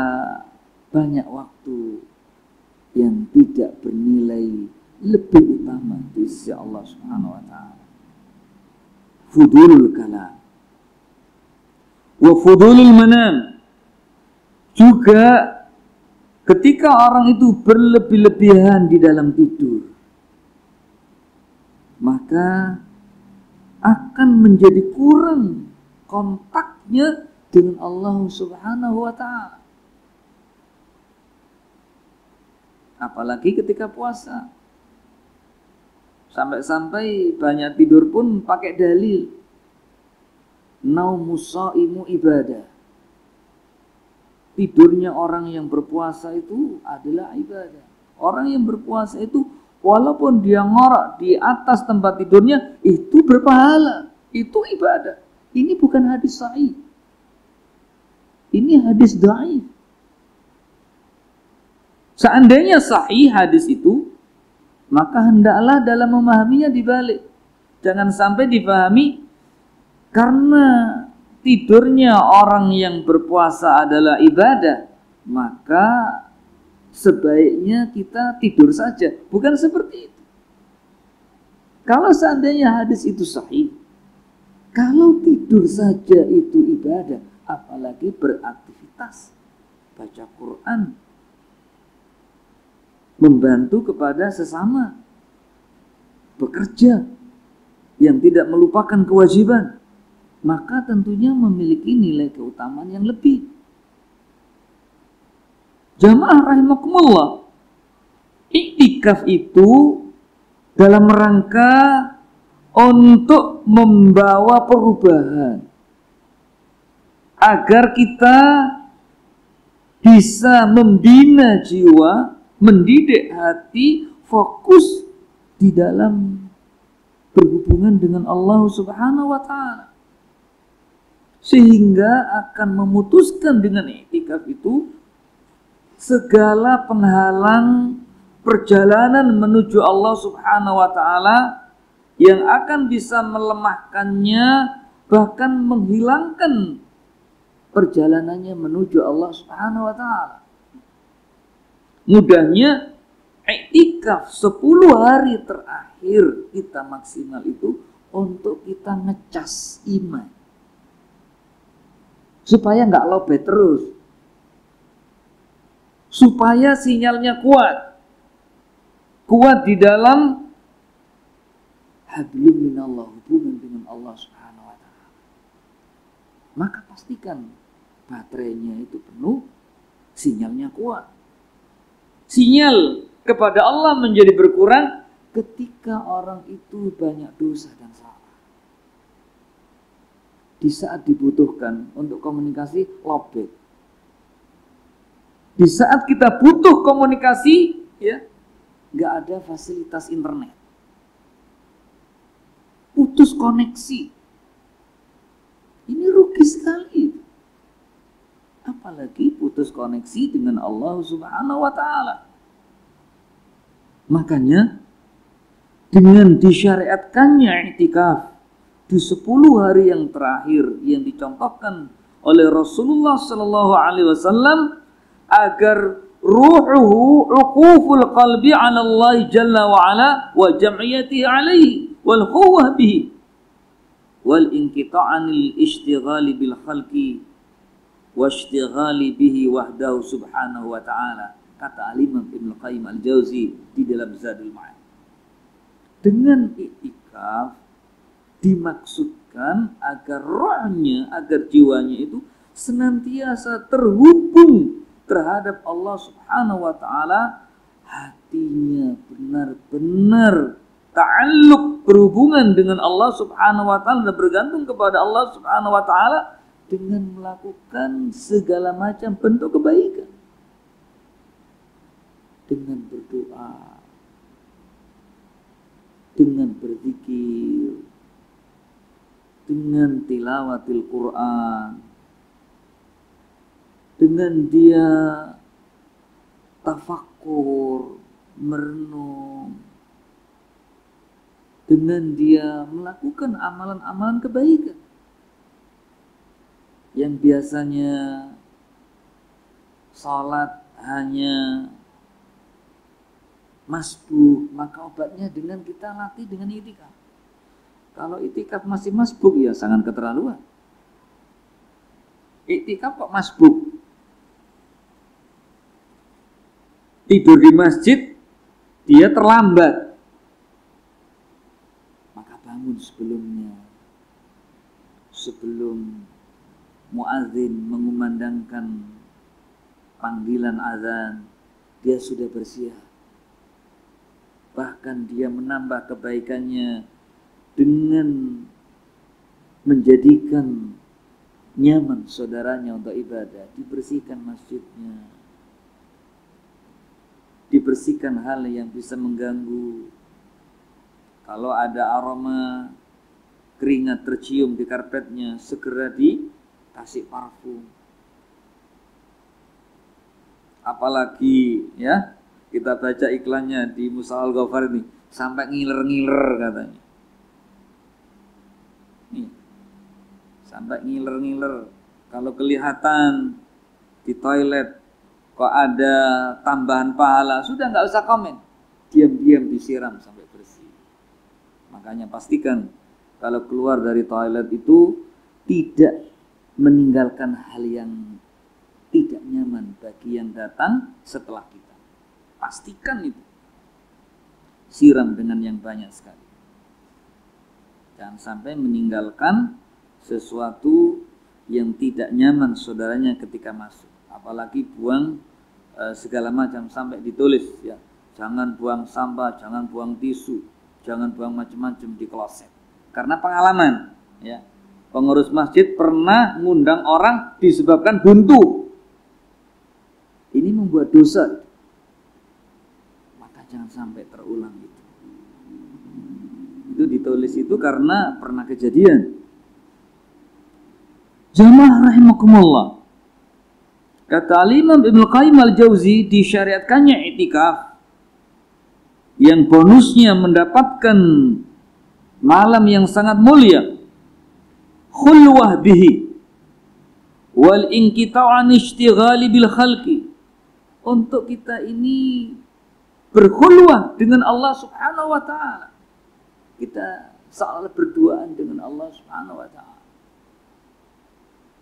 banyak waktu yang tidak bernilai lebih utama di sisi Allah Subhanahu wa taala. Fudulul kalam wa fudulul manam. Juga ketika orang itu berlebih-lebihan di dalam tidur, maka akan menjadi kurang kontaknya dengan Allah Subhanahu wa taala. Apalagi ketika puasa. Sampai-sampai banyak tidur pun pakai dalil. Naumus shaimu ibadah. Tidurnya orang yang berpuasa itu adalah ibadah. Orang yang berpuasa itu walaupun dia ngorok di atas tempat tidurnya, itu berpahala. Itu ibadah. Ini bukan hadis sahih. Ini hadis dhaif. Seandainya sahih hadis itu, maka hendaklah dalam memahaminya dibalik. Jangan sampai dipahami karena tidurnya orang yang berpuasa adalah ibadah, maka sebaiknya kita tidur saja. Bukan seperti itu. Kalau seandainya hadis itu sahih, kalau tidur saja itu ibadah, apalagi beraktivitas, baca Quran, membantu kepada sesama, bekerja yang tidak melupakan kewajiban, maka tentunya memiliki nilai keutamaan yang lebih. Jamaah rahimakumullah, iktikaf itu dalam rangka untuk membawa perubahan agar kita bisa membina jiwa, mendidik hati, fokus di dalam berhubungan dengan Allah Subhanahu wa taala. Sehingga akan memutuskan dengan iktikaf itu segala penghalang perjalanan menuju Allah Subhanahu wa taala yang akan bisa melemahkannya, bahkan menghilangkan perjalanannya menuju Allah Subhanahu wa taala. Mudahnya iktikaf 10 hari terakhir kita maksimal itu untuk kita ngecas iman. Supaya nggak lobet terus. Supaya sinyalnya kuat. Kuat di dalam hablum minallah, hubungan dengan Allah Subhanahu wa taala. Maka pastikan baterainya itu penuh, sinyalnya kuat. Sinyal kepada Allah menjadi berkurang ketika orang itu banyak dosa dan salah. Di saat dibutuhkan untuk komunikasi, lobet. Di saat kita butuh komunikasi, ya, nggak ada fasilitas internet. Putus koneksi. Ini rugi sekali. Apalagi putus koneksi dengan Allah Subhanahu wa taala. Makanya dengan disyariatkannya i'tikaf di 10 hari yang terakhir yang dicontohkan oleh Rasulullah sallallahu alaihi wasallam agar ruhuhu uquful qalbi 'ala Allah jalla wa 'ala wa jam'iyatihi 'alaihi wal khuwah bihi wal inqita'anil ishtighali bil khalqi washtighali bihi wahdahu subhanahu wa ta'ala, kata Al-Imam Ibnu Qayyim Al-Jauzi di dalam Zadul Ma'ad. Dengan i'tikaf dimaksudkan agar rohnya, agar jiwanya itu senantiasa terhubung terhadap Allah subhanahu wa ta'ala, hatinya benar-benar ta'alluq, berhubungan dengan Allah subhanahu wa ta'ala dan bergantung kepada Allah subhanahu wa ta'ala dengan melakukan segala macam bentuk kebaikan, dengan berdoa, dengan berzikir, dengan tilawatil Quran, dengan dia tafakkur, merenung, dengan dia melakukan amalan-amalan kebaikan yang biasanya salat hanya masbuk, maka obatnya dengan kita latih dengan i'tikaf. Kalau i'tikaf masih masbuk, ya sangat keterlaluan. I'tikaf kok masbuk? Tidur di masjid, dia terlambat, maka bangun sebelumnya, sebelum muadzin mengumandangkan panggilan azan, dia sudah bersiap. Bahkan dia menambah kebaikannya dengan menjadikan nyaman saudaranya untuk ibadah, dibersihkan masjidnya, dibersihkan hal yang bisa mengganggu. Kalau ada aroma keringat tercium di karpetnya, segera dikasih parfum. Apalagi ya, kita baca iklannya di Musa Al-Ghafar ini, sampai ngiler-ngiler katanya. Nih, sampai ngiler-ngiler. Kalau kelihatan di toilet kok ada tambahan pahala, sudah nggak usah komen, diam-diam disiram sampai bersih. Makanya pastikan kalau keluar dari toilet itu tidak meninggalkan hal yang tidak nyaman bagi yang datang setelah kita. Pastikan itu, siram dengan yang banyak sekali. Jangan sampai meninggalkan sesuatu yang tidak nyaman saudaranya ketika masuk. Apalagi buang segala macam, sampai ditulis ya, jangan buang sampah, jangan buang tisu, jangan buang macam-macam di kloset. Karena pengalaman ya, pengurus masjid pernah ngundang orang disebabkan buntu. Ini membuat dosa. Maka jangan sampai terulang itu. Itu ditulis itu karena pernah kejadian. Jamaah rahimakumullah. Kata Al-Imam Ibnu Qayyim Al-Jauzi, disyariatkannya i'tikaf yang bonusnya mendapatkan malam yang sangat mulia, khulwah bihi wal inqita'u an ishtighali bil khalqi. Untuk kita ini berkhulwah dengan Allah subhanahu wa ta'ala. Kita salah berduaan dengan Allah subhanahu wa ta'ala.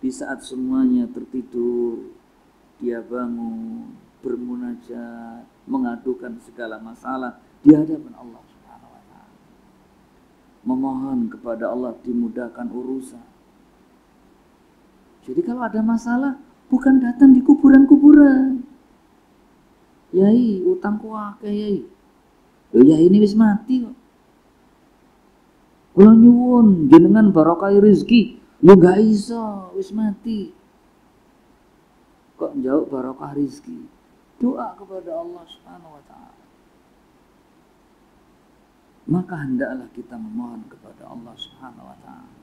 Di saat semuanya tertidur, dia bangun, bermunajat, mengadukan segala masalah di hadapan Allah subhanahu wa ta'ala. Memohon kepada Allah dimudahkan urusan. Jadi kalau ada masalah, bukan datang di kuburan-kuburan. Yai, utangku akeh yai. Loh yai ini wis mati kok. Kula nyuwun jenengan barokah rezeki. Loh gak iso, wis mati. Kok njauh barokah rezeki? Doa kepada Allah Subhanahu wa taala. Maka hendaklah kita memohon kepada Allah Subhanahu wa taala.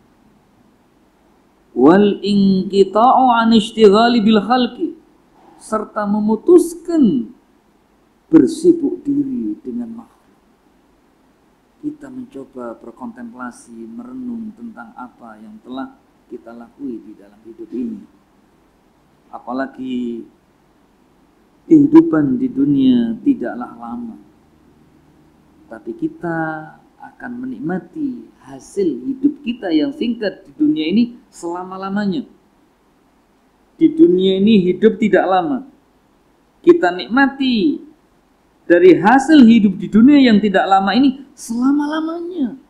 Wal inqita'u an ishtighali bil khalqi, serta memutuskan bersibuk diri dengan makhluk. Kita mencoba berkontemplasi, merenung tentang apa yang telah kita lakui di dalam hidup ini. Apalagi kehidupan di dunia tidaklah lama, tapi kita akan menikmati hasil hidup kita yang singkat di dunia ini selama-lamanya. di dunia ini hidup tidak lama. Kita nikmati dari hasil hidup di dunia yang tidak lama ini selama-lamanya.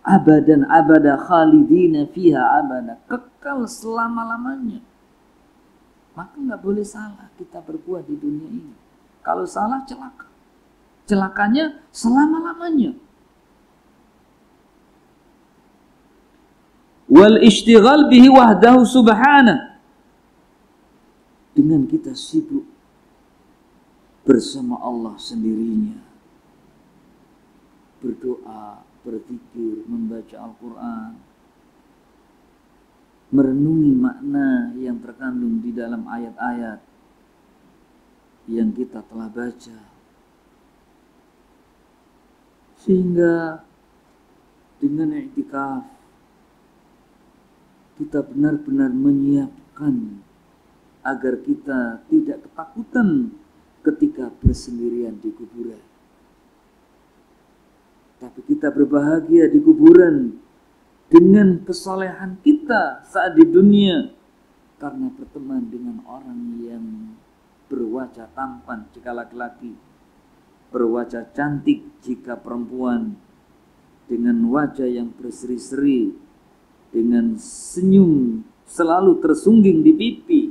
Abadan abada khalidina fiha abada, kekal selama-lamanya. Maka nggak boleh salah kita berbuat di dunia ini. Kalau salah celaka. Celakanya selama-lamanya. Wal ishtighal bihi wahdahu subhanahu, dengan kita sibuk bersama Allah sendirinya, berdoa, berzikir, membaca Al-Quran, merenungi makna yang terkandung di dalam ayat-ayat yang kita telah baca, sehingga dengan i'tikaf kita benar-benar menyiapkan agar kita tidak ketakutan ketika bersendirian di kuburan. Tapi kita berbahagia di kuburan dengan kesolehan kita saat di dunia, karena berteman dengan orang yang berwajah tampan jika laki-laki, berwajah cantik jika perempuan, dengan wajah yang berseri-seri, dengan senyum selalu tersungging di pipi,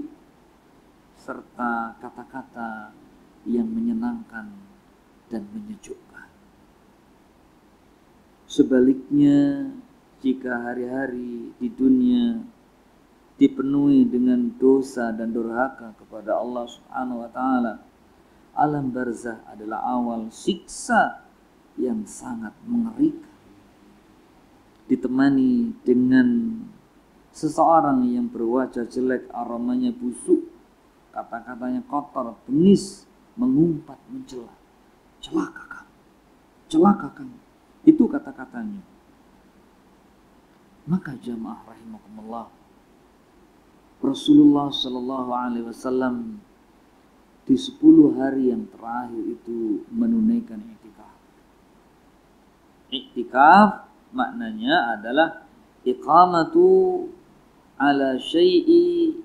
serta kata-kata yang menyenangkan dan menyejukkan. Sebaliknya, jika hari-hari di dunia dipenuhi dengan dosa dan durhaka kepada Allah Subhanahu wa taala, alam barzah adalah awal siksa yang sangat mengerikan. Ditemani dengan seseorang yang berwajah jelek, aromanya busuk, kata-katanya kotor, bengis, mengumpat, mencela. Celaka kamu, celaka kamu. Itu kata-katanya. Maka jamaah rahimakumullah, Rasulullah Shallallahu Alaihi Wasallam di 10 hari yang terakhir itu menunaikan i'tikaf. I'tikaf maknanya adalah iqamatu ala syai'i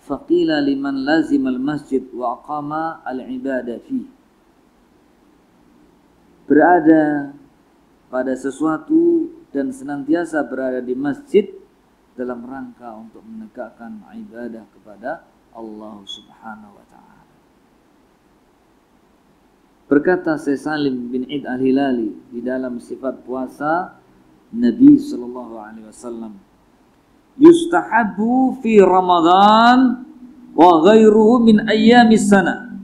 faqila liman lazimal masjid wa aqama al-ibadah fi. Berada pada sesuatu dan senantiasa berada di masjid dalam rangka untuk menegakkan ibadah kepada Allah Subhanahu wa taala. Berkata Syekh Salim bin Id al-Hilali di dalam sifat puasa Nabi sallallahu alaihi wasallam, yustahabbu fi Ramadan wa ghairuhu min ayyamis sana.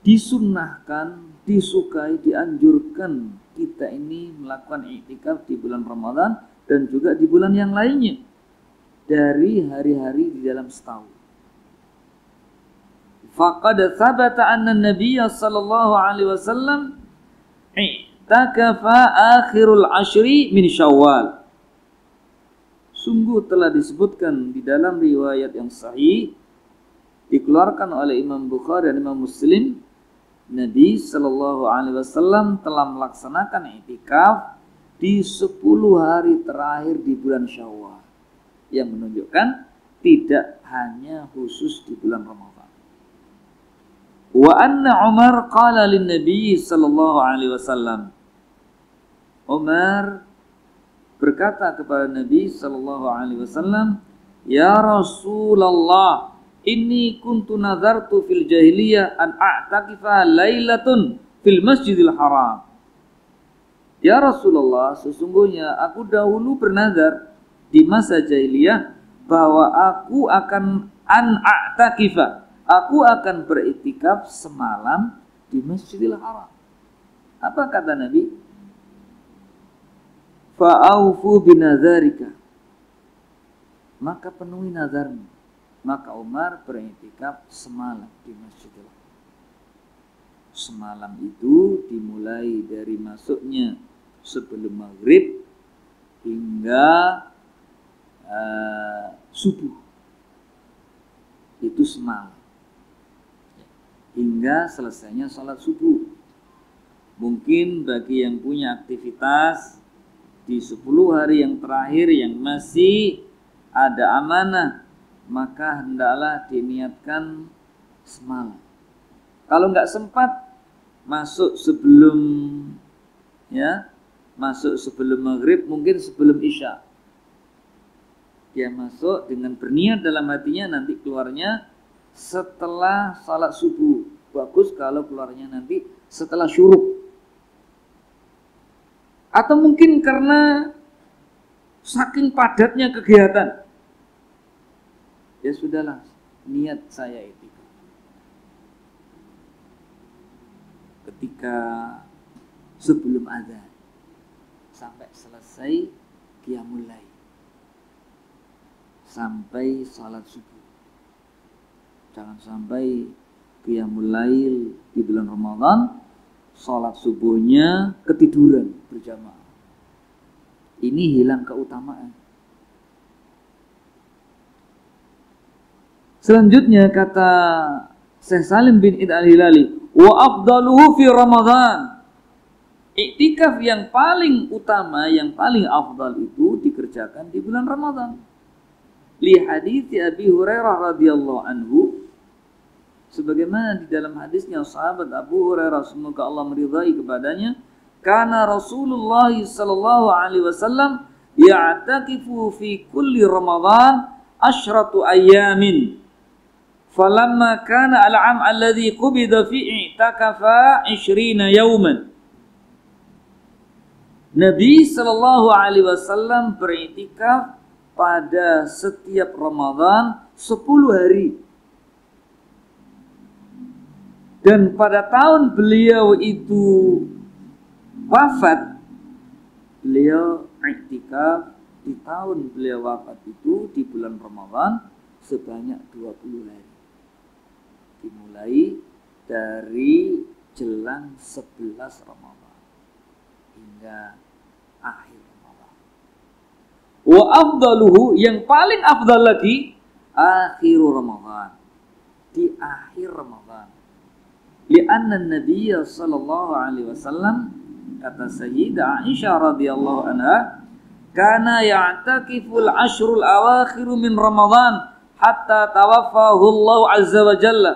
Disunnahkan, disukai, dianjurkan kita ini melakukan i'tikaf di bulan Ramadan dan juga di bulan yang lainnya dari hari-hari di dalam setahun. Faqad thabata anna Nabiy sallallahu alaihi wasallam i'takafa akhirul ashri min Syawal. Sungguh telah disebutkan di dalam riwayat yang sahih dikeluarkan oleh Imam Bukhari dan Imam Muslim, Nabi sallallahu alaihi wasallam telah melaksanakan i'tikaf di 10 hari terakhir di bulan Syawal, yang menunjukkan tidak hanya khusus di bulan Ramadan. Wa anna Umar qala lin Nabi sallallahu alaihi wasallam. Umar berkata kepada Nabi sallallahu alaihi wasallam, "Ya Rasulullah, inni kuntu nazartu fil jahiliyah an a'takifa lailatun fil Masjidil Haram." Ya Rasulullah, sesungguhnya aku dahulu bernazar di masa jahiliyah bahwa aku akan aku akan beriktikaf semalam di Masjidil Haram. Apa kata Nabi? Fa'aufu binazarika, maka penuhi nazarmu. Maka Umar beriktikaf semalam di Masjidil Haram. Semalam itu dimulai dari masuknya sebelum maghrib hingga subuh. Itu semalam. Hingga selesainya salat subuh. Mungkin bagi yang punya aktivitas di 10 hari yang terakhir yang masih ada amanah, maka hendaklah diniatkan semalam. Kalau nggak sempat, masuk sebelum maghrib, mungkin sebelum isya. Dia masuk dengan berniat dalam hatinya, nanti keluarnya setelah salat subuh. Bagus kalau keluarnya nanti setelah syuruk. Atau mungkin karena saking padatnya kegiatan, ya sudahlah, niat saya itu ketika sebelum azan sampai selesai qiyamul lail, sampai salat subuh. Jangan sampai qiyamul lail di bulan Ramadan, salat subuhnya ketiduran berjamaah. Ini hilang keutamaan. Selanjutnya kata Syekh Salim bin Id al-Hilali, wa afdaluhu fi Ramadan. Iktikaf yang paling utama, yang paling afdal itu dikerjakan di bulan Ramadan. Li hadits Abi Hurairah radhiyallahu anhu, sebagaimana di dalam hadisnya sahabat Abu Hurairah, semoga Allah meridai kepadanya, kana Rasulullah sallallahu alaihi wasallam ya'takifu fi kulli Ramadan asyratu ayyamin. Falamma kana al-'am alladhi qubida fi i'takafa 20 yawman. Nabi sallallahu alaihi wasallam beriktikaf pada setiap Ramadan 10 hari. Dan pada tahun beliau itu wafat, beliau iktikaf di tahun beliau wafat itu di bulan Ramadan sebanyak 20 hari. Dimulai dari jelang 11 Ramadan hingga akhir Ramadan. Wa afdaluhu, yang paling afdal lagi, akhiru Ramadan, di akhir Ramadan. Lianna Nabi sallallahu alaihi wasallam, kata Sayyidah Aisyah radhiyallahu anha, kana ya'takiful ashrul awakhiru min Ramadan hatta tawaffahu Allah azza wa jalla.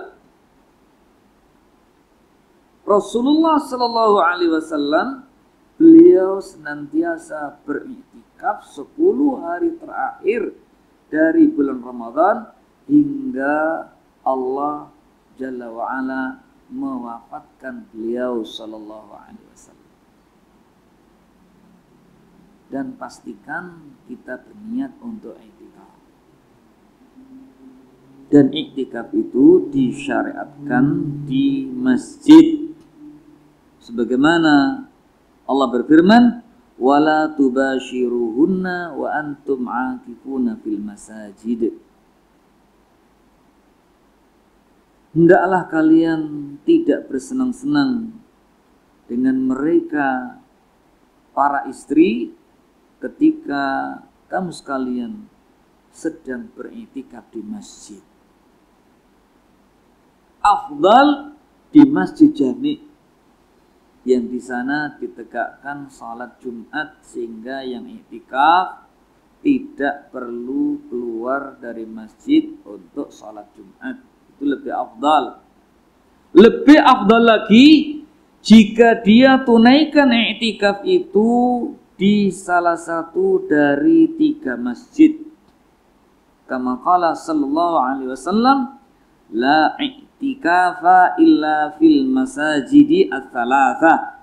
Rasulullah sallallahu alaihi wasallam, beliau senantiasa beriktikaf 10 hari terakhir dari bulan Ramadan hingga Allah Jalla wa'ala mewafatkan beliau sallallahu alaihi wasallam. Dan pastikan kita berniat untuk iktikaf. Dan iktikaf itu disyariatkan di masjid. Sebagaimana Allah berfirman, wala tubashiruhunna wa antum 'akifuna fil masajid. Hendaklah kalian tidak bersenang-senang dengan mereka para istri ketika kamu sekalian sedang beriktikaf di masjid. Afdal di masjid jami', yang di sana ditegakkan salat Jumat sehingga yang iktikaf tidak perlu keluar dari masjid untuk salat Jumat. Itu lebih afdal. Lebih afdal lagi jika dia tunaikan iktikaf itu di salah satu dari 3 masjid. Kama qala sallallahu alaihi wasallam, la i'tikafa illa fil masajidi ats-tsalatsa.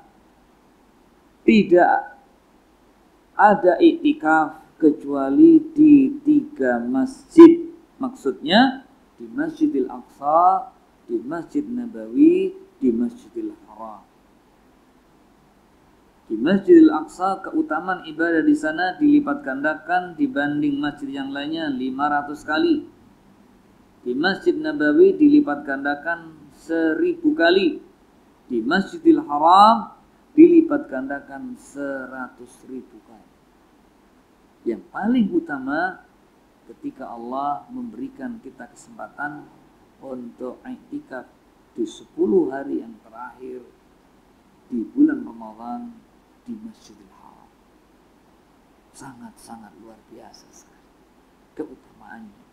Tidak ada iktikaf kecuali di 3 masjid. Maksudnya di Masjidil Aqsa, di Masjid Nabawi, di Masjidil Haram. Di Masjidil Aqsa keutamaan ibadah di sana dilipat gandakan dibanding masjid yang lainnya 500 kali. Di Masjid Nabawi dilipat gandakan 1000 kali. Di Masjidil Haram dilipat gandakan 100.000 kali. Yang paling utama ketika Allah memberikan kita kesempatan untuk iktikaf di 10 hari yang terakhir di bulan Ramadan di Masjidil Haram. Sangat-sangat luar biasa sekali. keutamaannya.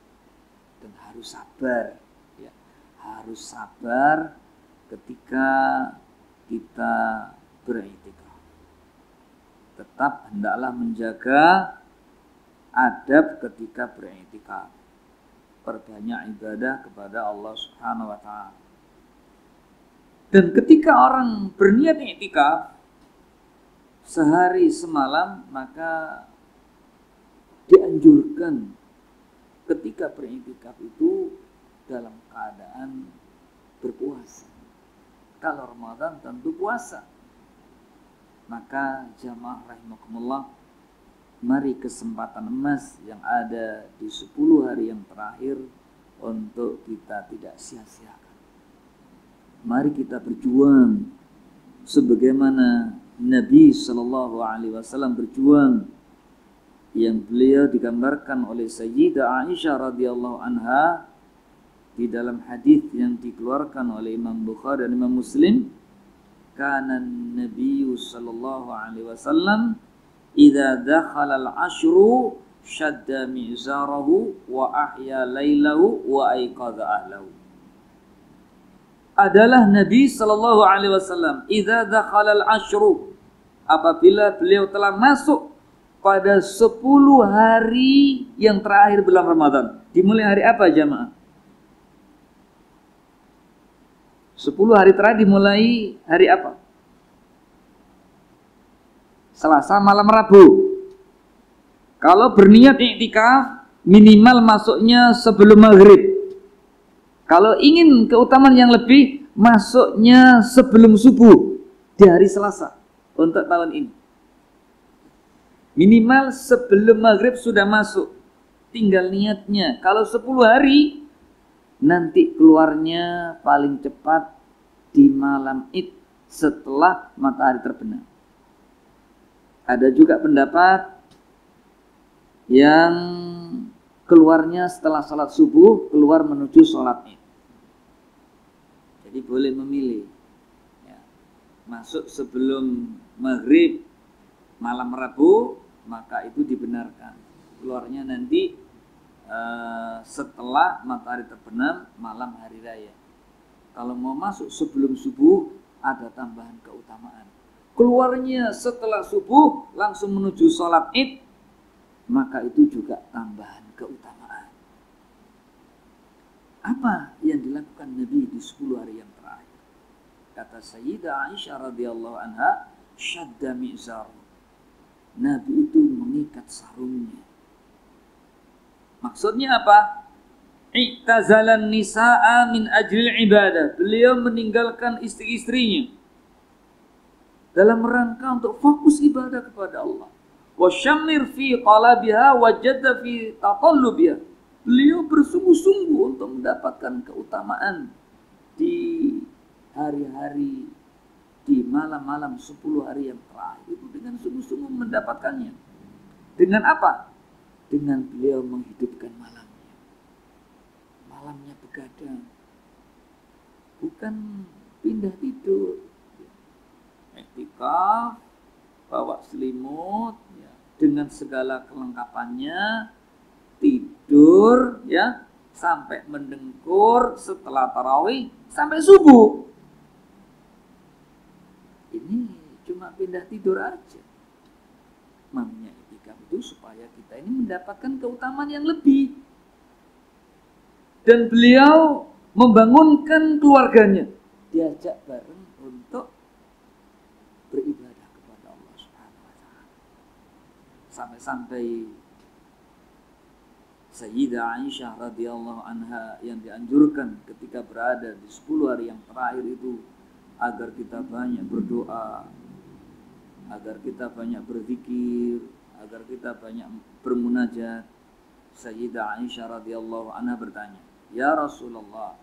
Dan harus sabar, ya. Harus sabar ketika kita beriktikaf. Tetap hendaklah menjaga adab ketika beriktikaf. Perbanyak ibadah kepada Allah Subhanahu wa ta'ala. Dan ketika orang berniat iktikaf sehari semalam, maka dianjurkan ketika beriktikaf itu dalam keadaan berpuasa. Kalau Ramadan tentu puasa. Maka jamaah rahimakumullah, mari kesempatan emas yang ada di 10 hari yang terakhir untuk kita tidak sia-siakan. Mari kita berjuang sebagaimana Nabi Shallallahu Alaihi Wasallam berjuang, yang beliau digambarkan oleh Sayyidah Aisyah radhiyallahu anha di dalam hadis yang dikeluarkan oleh Imam Bukhari dan Imam Muslim. Kana Nabi Shallallahu Alaihi Wasallam idza dakhala al-ashru shadda mi'zarahu wa ahya lailahu wa aiqadha ahlahu. Adalah Nabi Sallallahu Alaihi Wasallam idza dakhala al-ashru, apabila beliau telah masuk pada 10 hari yang terakhir bulan Ramadan. Dimulai hari apa jamaah? 10 hari terakhir dimulai hari apa? Selasa malam Rabu. Kalau berniat iktikaf minimal masuknya sebelum maghrib. Kalau ingin keutamaan yang lebih, masuknya sebelum subuh di hari Selasa untuk tahun ini. Minimal sebelum maghrib sudah masuk. Tinggal niatnya. Kalau 10 hari, nanti keluarnya paling cepat di malam Id setelah matahari terbenam. Ada juga pendapat yang keluarnya setelah sholat subuh, keluar menuju sholat Id. Jadi boleh memilih, ya. Masuk sebelum maghrib malam Rabu, maka itu dibenarkan. Keluarnya nanti setelah matahari terbenam malam hari raya. Kalau mau masuk sebelum subuh, ada tambahan keutamaan. Keluarnya setelah subuh langsung menuju sholat Id, maka itu juga tambahan keutamaan. Apa yang dilakukan Nabi di 10 hari yang terakhir? Kata Sayyidah Aisyah radhiyallahu anha, syadda mi'zar. Nabi itu mengikat sarungnya. Maksudnya apa? I'tazalan nisa'a min ajlil ibadah. Beliau meninggalkan istri-istrinya dalam rangka untuk fokus ibadah kepada Allah. Wa syammir fi talabiha wa jadda fi taqallubiha. Beliau bersungguh-sungguh untuk mendapatkan keutamaan di hari-hari, di malam-malam 10 hari yang terakhir itu dengan sungguh-sungguh mendapatkannya. Dengan apa? Dengan beliau menghidupkan malamnya. Malamnya begadang. Bukan pindah tidur. Iktikaf, bawa selimut, ya, dengan segala kelengkapannya, tidur, ya, sampai mendengkur setelah tarawih sampai subuh. Ini cuma pindah tidur aja. Makanya iktikaf itu supaya kita ini mendapatkan keutamaan yang lebih. Dan beliau membangunkan keluarganya, diajak bareng untuk beribadah kepada Allah Subhanahu wa ta'ala. Sampai-sampai Sayyidah Aisyah radhiyallahu anha yang dianjurkan ketika berada di 10 hari yang terakhir itu agar kita banyak berdoa, agar kita banyak berzikir, agar kita banyak bermunajat. Sayyidah Aisyah radhiyallahu anha bertanya, "Ya Rasulullah,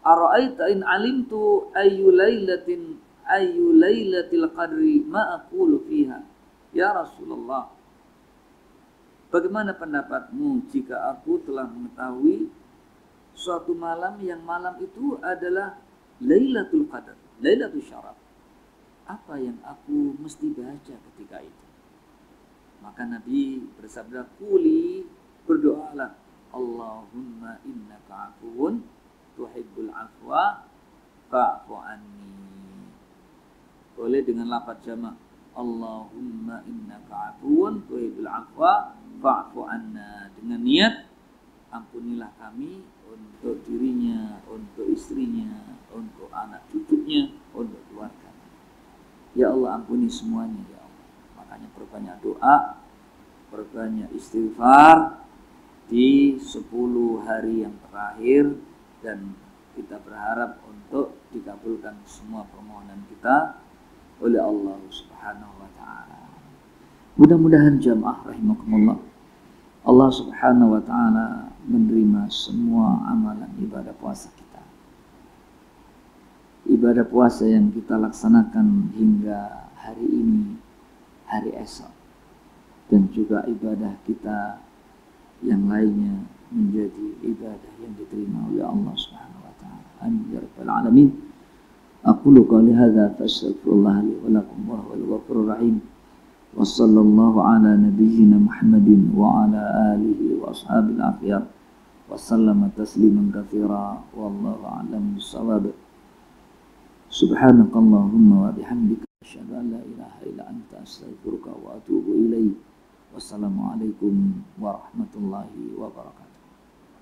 ara'aita in alimtu ayyu lailatil qadri ma aqulu fiha." Ya Rasulullah, bagaimana pendapatmu jika aku telah mengetahui suatu malam yang malam itu adalah Lailatul Qadar, Lailatul Syaraf. apa yang aku mesti baca ketika itu? Maka Nabi bersabda, kuli, berdoalah, Allahumma innaka afuun tuhibbul afwa fa'fu anni. Boleh dengan lafaz jamak, Allahumma innaka afuun tuhibbul afwa fa'fu anna, dengan niat ampunilah kami untuk dirinya, untuk istrinya, untuk anak cucunya, untuk keluarga. Ya Allah, ampuni semuanya ya Allah. Makanya perbanyak doa, perbanyak istighfar di 10 hari yang terakhir, dan kita berharap untuk dikabulkan semua permohonan kita oleh Allah Subhanahu wa taala. Mudah-mudahan jamaah rahimakumullah, Allah Subhanahu wa taala menerima semua amalan ibadah puasa kita. Ibadah puasa yang kita laksanakan hingga hari ini, hari esok, dan juga ibadah kita yang lainnya menjadi ibadah yang diterima oleh Allah Subhanahu wa taala. Amin ya rabbal alamin. Aqulu qouli hadza fastaghfirullah li wa lakum wa huwal ghafurur rahim. Wa sallallahu ala nabiyyina Muhammadin wa ala alihi wa ashabil akhyar wa sallama tasliman katsira wallahu a'lam bissawab. Subhanakallahumma wa bihamdika asyhadu an la ilaha illa anta astaghfiruka wa atubu ilaik. Wassalamualaikum warahmatullahi wabarakatuh.